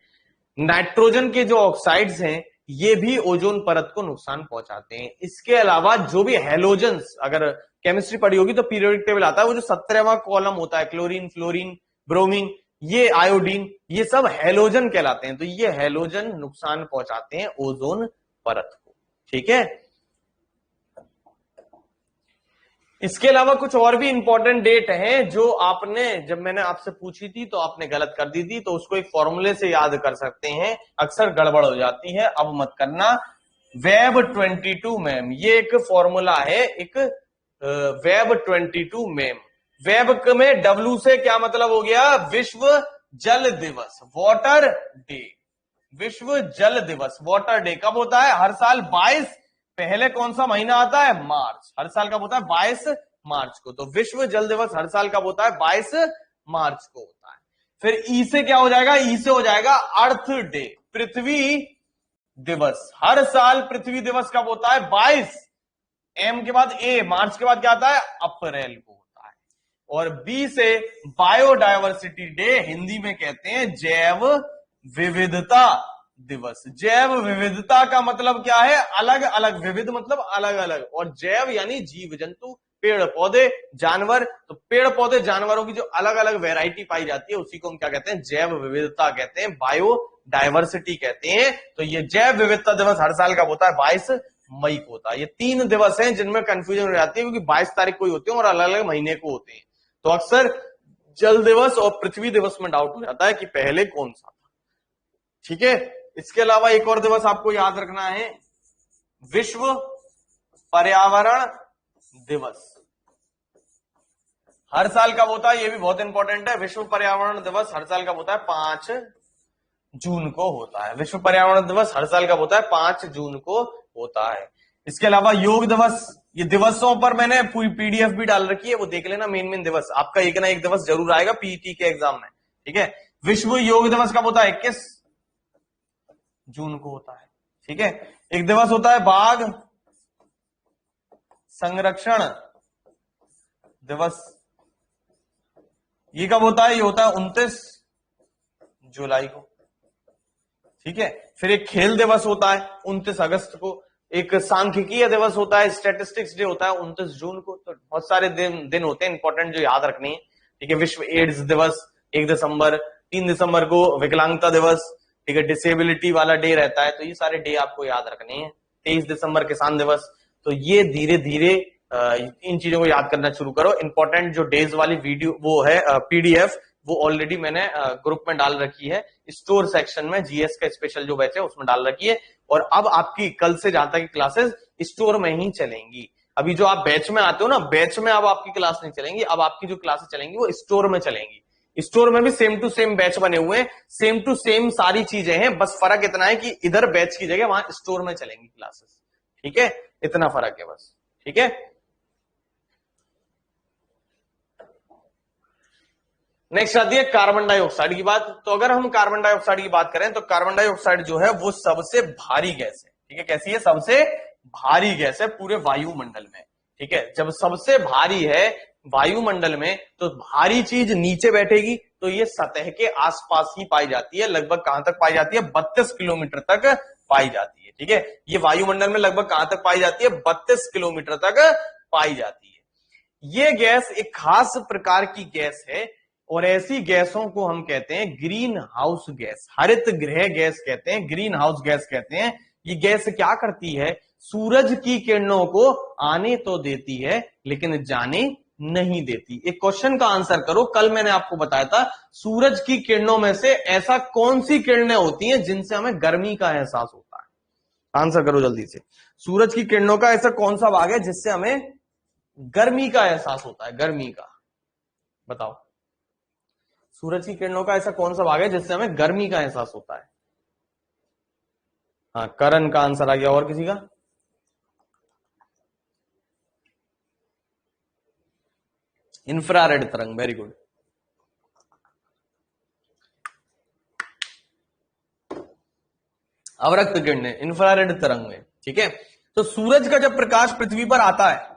नाइट्रोजन के जो ऑक्साइड्स हैं ये भी ओजोन परत को नुकसान पहुंचाते हैं। इसके अलावा जो भी हैलोजेंस, अगर केमिस्ट्री पढ़ी होगी तो पीरियोडिक टेबल आता है, वो जो 17वां कॉलम होता है, क्लोरीन, फ्लोरीन, ब्रोमीन, ये आयोडीन, ये सब हैलोजन कहलाते हैं। तो ये हैलोजन नुकसान पहुंचाते हैं ओजोन परत को, ठीक है। इसके अलावा कुछ और भी इंपॉर्टेंट डेट हैं जो आपने, जब मैंने आपसे पूछी थी तो आपने गलत कर दी थी, तो उसको एक फॉर्मूले से याद कर सकते हैं, अक्सर गड़बड़ हो जाती है, अब मत करना। वेब 22 मैम, ये एक फॉर्मूला है, एक वेब 22 मैम। वेब में डब्ल्यू से क्या मतलब हो गया? विश्व जल दिवस, वाटर डे। विश्व जल दिवस, वाटर डे कब होता है? हर साल 22 पहले कौन सा महीना आता है? मार्च। हर साल कब होता है? 22 मार्च को। तो विश्व जल दिवस हर साल कब होता है? 22 मार्च को होता है। फिर ई से क्या हो जाएगा? ई से हो जाएगा अर्थ डे, पृथ्वी दिवस। हर साल पृथ्वी दिवस कब होता है? 22। एम के बाद ए, मार्च के बाद क्या आता है? अप्रैल को होता है। और बी से बायोडायवर्सिटी डे, हिंदी में कहते हैं जैव विविधता दिवस। जैव विविधता का मतलब क्या है? अलग अलग, विविध मतलब अलग अलग, और जैव यानी जीव जंतु, पेड़ पौधे, जानवर। तो पेड़ पौधे जानवरों की जो अलग अलग वैरायटी पाई जाती है उसी को हम क्या कहते हैं? जैव विविधता कहते हैं, बायो डायवर्सिटी कहते हैं। तो ये जैव विविधता दिवस हर साल कब होता है? 22 मई को होता है। ये 3 दिवस हैं जिनमें कंफ्यूजन हो जाती है, क्योंकि 22 तारीख को ही होते हैं और अलग अलग महीने को होते हैं। तो अक्सर जल दिवस और पृथ्वी दिवस में डाउट हो जाता है कि पहले कौन सा था। ठीक है, इसके अलावा एक और दिवस आपको याद रखना है, विश्व पर्यावरण दिवस। हर साल कब होता है? ये भी बहुत इंपॉर्टेंट है। विश्व पर्यावरण दिवस हर साल कब होता है? 5 जून को होता है। विश्व पर्यावरण दिवस हर साल कब होता है? 5 जून को होता है। इसके अलावा योग दिवस, ये दिवसों पर मैंने पूरी पीडीएफ भी डाल रखी है, वो देख लेना। मेन दिवस आपका एक ना एक दिवस जरूर आएगा पीईटी के एग्जाम में। ठीक है, विश्व योग दिवस कब होता है? 21 जून को होता है। ठीक है, एक दिवस होता है बाघ संरक्षण दिवस, ये कब होता है? ये होता है 29 जुलाई को। ठीक है, फिर एक खेल दिवस होता है 29 अगस्त को। एक सांख्यिकीय दिवस होता है, स्टैटिस्टिक्स डे होता है 29 जून को। तो बहुत सारे दिन होते हैं इंपॉर्टेंट जो याद रखने हैं। ठीक है, विश्व एड्स दिवस 1 दिसंबर, 3 दिसंबर को विकलांगता दिवस। ठीक है, डिसेबिलिटी वाला डे रहता है। तो ये सारे डे आपको याद रखने हैं। 23 दिसंबर किसान दिवस। तो ये धीरे धीरे इन चीजों को याद करना शुरू करो। इंपॉर्टेंट जो डेज वाली वीडियो वो है पीडीएफ, वो ऑलरेडी मैंने ग्रुप में डाल रखी है, स्टोर सेक्शन में, जीएस का स्पेशल जो बैच है उसमें डाल रखी है। और अब आपकी कल से जहां तक की क्लासेस स्टोर में ही चलेंगी। अभी जो आप बैच में आते हो ना, बैच में अब आपकी क्लास नहीं चलेंगी, अब आपकी जो क्लासेस चलेंगी वो स्टोर में चलेंगी। स्टोर में भी सेम टू सेम बैच बने हुए हैं, सेम टू सेम सारी चीजें हैं, बस फर्क इतना है कि इधर बैच की जगह वहां स्टोर में चलेंगी क्लासेस। ठीक है, इतना फर्क है बस। ठीक है, नेक्स्ट आती है कार्बन डाइऑक्साइड की बात। तो अगर हम कार्बन डाइऑक्साइड की बात करें तो कार्बन डाइऑक्साइड जो है वो सबसे भारी गैस है। ठीक है, कैसी है? सबसे भारी गैस है पूरे वायुमंडल में। ठीक है, जब सबसे भारी है वायुमंडल में तो भारी चीज नीचे बैठेगी, तो ये सतह के आसपास ही पाई जाती है। लगभग कहां तक पाई जाती है? 32 किलोमीटर तक पाई जाती है। ठीक है, ये वायुमंडल में लगभग कहां तक पाई जाती है? 32 किलोमीटर तक पाई जाती है। ये गैस एक खास प्रकार की गैस है, और ऐसी गैसों को हम कहते हैं ग्रीन हाउस गैस, हरित गृह गैस कहते हैं, ग्रीन हाउस गैस कहते हैं। ये गैस क्या करती है? सूरज की किरणों को आने तो देती है लेकिन जाने नहीं देती। एक क्वेश्चन का आंसर करो। कल मैंने आपको बताया था सूरज की किरणों में से ऐसा कौन सी किरणें होती हैं जिनसे हमें गर्मी का एहसास होता है? आंसर करो जल्दी से। सूरज की किरणों का ऐसा कौन सा भाग है जिससे हमें गर्मी का एहसास होता है? गर्मी का बताओ। सूरज की किरणों का ऐसा कौन सा भाग है जिससे हमें गर्मी का एहसास होता है? हाँ, करण का आंसर आ गया। और किसी का? इंफ्रारेड तरंग, वेरी गुड। अवरक्त किरणें, इंफ्रारेड तरंग में। ठीक है, तो सूरज का जब प्रकाश पृथ्वी पर आता है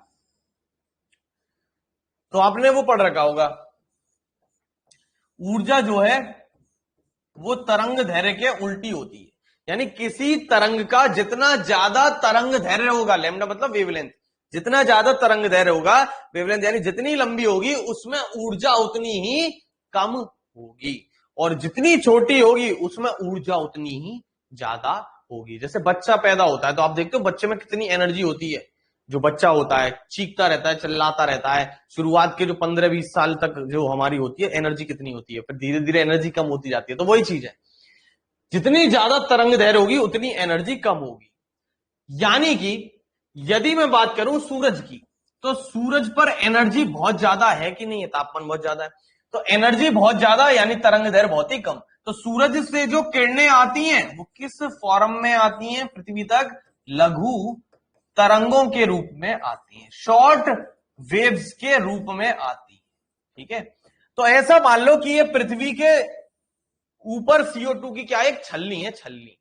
तो आपने वो पढ़ रखा होगा, ऊर्जा जो है वो तरंग धैर्य के उल्टी होती है। यानी किसी तरंग का जितना ज्यादा तरंग धैर्य होगा, लैम्डा मतलब वेवलेंथ, जितना ज्यादा तरंग धैर्य होगा, वेवलेंथ यानी जितनी लंबी होगी, उसमें ऊर्जा उतनी ही कम होगी, और जितनी छोटी होगी उसमें ऊर्जा उतनी ही ज्यादा होगी। जैसे बच्चा पैदा होता है तो आप देखते हो बच्चे में कितनी एनर्जी होती है। जो बच्चा होता है चीखता रहता है, चिल्लाता रहता है, शुरुआत के जो 15-20 साल तक जो हमारी होती है एनर्जी कितनी होती है, फिर धीरे धीरे एनर्जी कम होती जाती है। तो वही चीज है, जितनी ज्यादा तरंग दैर्घ्य होगी उतनी एनर्जी कम होगी। यानी कि यदि मैं बात करूं सूरज की, तो सूरज पर एनर्जी बहुत ज्यादा है कि नहीं है, तापमान बहुत ज्यादा है, तो एनर्जी बहुत ज्यादा यानी तरंग दैर्घ्य बहुत ही कम। तो सूरज से जो किरणें आती हैं वो किस फॉर्म में आती हैं पृथ्वी तक? लघु तरंगों के रूप में आती हैं, शॉर्ट वेव्स के रूप में आती है। ठीक है, तो ऐसा मान लो कि ये पृथ्वी के ऊपर CO2 की क्या एक छलनी है, छलनी,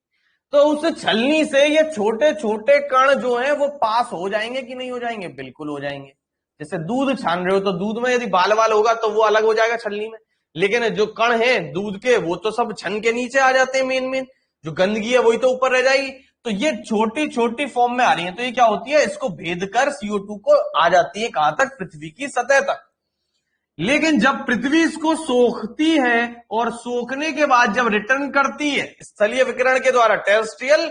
तो उस छलनी से ये छोटे छोटे कण जो हैं वो पास हो जाएंगे कि नहीं हो जाएंगे? बिल्कुल हो जाएंगे। जैसे दूध छान रहे हो तो दूध में यदि बाल बाल होगा तो वो अलग हो जाएगा छलनी में, लेकिन जो कण है दूध के वो तो सब छन के नीचे आ जाते हैं, मेन मेन जो गंदगी है वही तो ऊपर रह जाएगी। तो ये छोटी छोटी फॉर्म में आ रही है, तो ये क्या होती है, इसको भेद कर CO2 को आ जाती है कहां तक? पृथ्वी की सतह तक। लेकिन जब पृथ्वी इसको सोखती है और सोखने के बाद जब रिटर्न करती है स्थलीय विकिरण के द्वारा, टेरेस्ट्रियल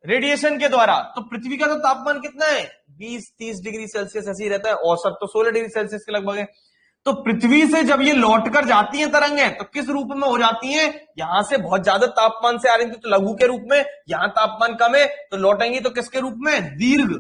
रेडिएशन के द्वारा, तो पृथ्वी का तो तापमान कितना है? 20-30 डिग्री सेल्सियस ऐसे ही रहता है, औसत तो 16 डिग्री सेल्सियस के लगभग है। तो पृथ्वी से जब ये लौटकर जाती है तरंगें, तो किस रूप में हो जाती हैं? यहां से बहुत ज्यादा तापमान से आ रही थी तो लघु के रूप में, यहां तापमान कम है तो लौटेंगी तो किसके रूप में? दीर्घ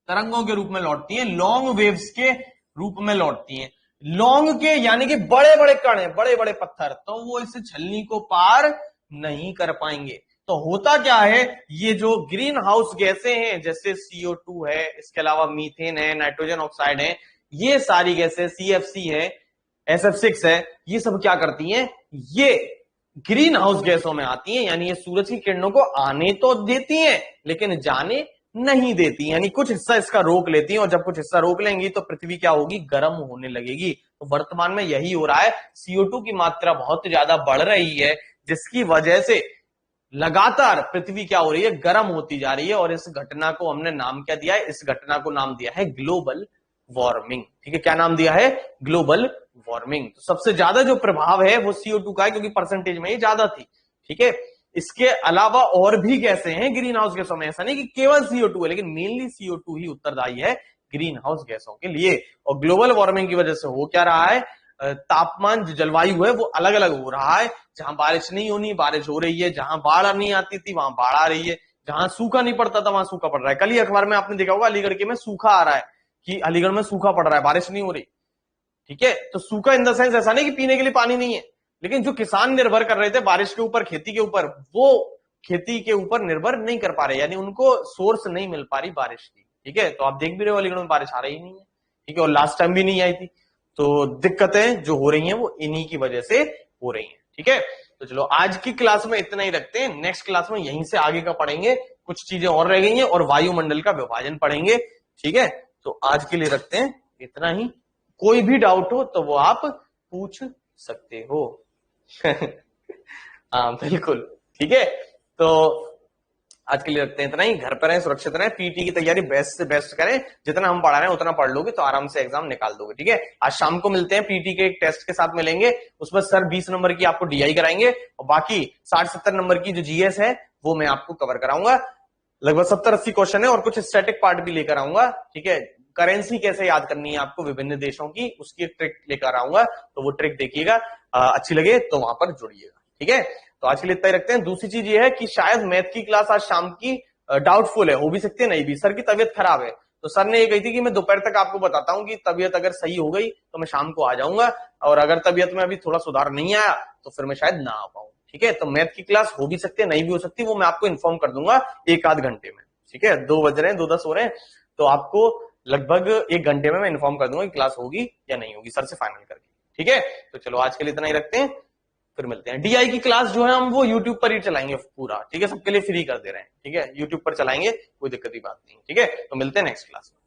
तरंगों के रूप में लौटती हैं, लॉन्ग वेव्स के रूप में लौटती हैं। लॉन्ग के यानी कि बड़े बड़े कण हैं, बड़े बड़े पत्थर, तो वो इस छलनी को पार नहीं कर पाएंगे। तो होता क्या है, ये जो ग्रीन हाउस गैसें हैं जैसे CO2 है, इसके अलावा मीथेन है, नाइट्रोजन ऑक्साइड है, ये सारी गैसें, CFC है, SF6 है, ये सब क्या करती हैं? ये ग्रीन हाउस गैसों में आती हैं, यानी ये सूरज की किरणों को आने तो देती हैं लेकिन जाने नहीं देती, यानी कुछ हिस्सा इसका रोक लेती हैं, और जब कुछ हिस्सा रोक लेंगी तो पृथ्वी क्या होगी? गर्म होने लगेगी। तो वर्तमान में यही हो रहा है, CO2 की मात्रा बहुत ज्यादा बढ़ रही है, जिसकी वजह से लगातार पृथ्वी क्या हो रही है? गर्म होती जा रही है। और इस घटना को हमने नाम क्या दिया है? इस घटना को नाम दिया है ग्लोबल वार्मिंग। ठीक है, क्या नाम दिया है? Global warming. तो सबसे ज्यादा जो प्रभाव है वो CO2 का है, क्योंकि परसेंटेज में ही ज्यादा थी। ठीक है, इसके अलावा और भी गैसें हैं ग्रीन हाउस गैसों में, ऐसा नहीं कि केवल CO2 है, लेकिन मेनली CO2 ही उत्तरदायी है ग्रीन हाउस गैसों के लिए। और ग्लोबल वार्मिंग की वजह से हो क्या रहा है? तापमान, जो जलवायु है वो अलग अलग हो रहा है। जहां बारिश नहीं होनी बारिश हो रही है, जहां बाढ़ नहीं आती थी वहां बाढ़ आ रही है, जहां सूखा नहीं पड़ता था वहां सूखा पड़ रहा है। कल ही अखबार में आपने देखा होगा अलीगढ़ के में सूखा आ रहा है, कि अलीगढ़ में सूखा पड़ रहा है, बारिश नहीं हो रही। ठीक है, तो सूखा इन द सेंस ऐसा नहीं कि पीने के लिए पानी नहीं है, लेकिन जो किसान निर्भर कर रहे थे बारिश के ऊपर, खेती के ऊपर, वो खेती के ऊपर निर्भर नहीं कर पा रहे, यानी उनको सोर्स नहीं मिल पा रही बारिश की। ठीक है, तो आप देख भी रहे हो अलीगढ़ में बारिश आ रही नहीं है। ठीक है, और लास्ट टाइम भी नहीं आई थी। तो दिक्कतें जो हो रही हैं वो इन्हीं की वजह से हो रही हैं। ठीक है, तो चलो आज की क्लास में इतना ही रखते हैं, नेक्स्ट क्लास में यहीं से आगे का पढ़ेंगे, कुछ चीजें और रह गई हैं और वायुमंडल का विभाजन पढ़ेंगे। ठीक है, तो आज के लिए रखते हैं इतना ही। कोई भी डाउट हो तो वो आप पूछ सकते हो। हाँ बिल्कुल, ठीक है, तो आज के लिए रखते हैं इतना ही। घर पर रहें, सुरक्षित रहें, पीटी की तैयारी बेस्ट से बेस्ट करें, जितना हम पढ़ा रहे हैं उतना पढ़ लोगे तो आराम से एग्जाम निकाल दोगे। ठीक है, आज शाम को मिलते हैं, पीटी के एक टेस्ट के साथ मिलेंगे, उसमें सर 20 नंबर की आपको DI कराएंगे और बाकी 60-70 नंबर की जो GS है वो मैं आपको कवर कराऊंगा। लगभग 70-80 क्वेश्चन है और कुछ स्टैटिक पार्ट भी लेकर आऊंगा। ठीक है, करेंसी कैसे याद करनी है आपको विभिन्न देशों की, उसकी ट्रिक लेकर आऊंगा, तो वो ट्रिक देखिएगा, अच्छी लगे तो वहां पर जुड़िएगा। ठीक है, तो आज के लिए इतना ही रखते हैं। दूसरी चीज ये है कि शायद मैथ की क्लास आज शाम की डाउटफुल है, हो भी सकती है नहीं भी, सर की तबीयत खराब है, तो सर ने ये कही थी कि मैं दोपहर तक आपको बताता हूँ कि तबीयत अगर सही हो गई तो मैं शाम को आ जाऊंगा, और अगर तबीयत में अभी थोड़ा सुधार नहीं आया तो फिर मैं शायद ना आ पाऊं। ठीक है, तो मैथ की क्लास हो भी सकती है नहीं भी हो सकती, वो मैं आपको इन्फॉर्म कर दूंगा 1-आध घंटे में। ठीक है, 2 बज रहे हैं, 2:10 हो रहे हैं, तो आपको लगभग 1 घंटे में मैं इन्फॉर्म कर दूंगा कि क्लास होगी या नहीं होगी, सर से फाइनल करके। ठीक है, तो चलो आज के लिए इतना ही रखते हैं, फिर मिलते हैं। DI की क्लास जो है हम वो YouTube पर ही चलाएंगे पूरा। ठीक है, सबके लिए फ्री कर दे रहे हैं। ठीक है, YouTube पर चलाएंगे, कोई दिक्कत की बात नहीं। ठीक है, तो मिलते हैं नेक्स्ट क्लास में।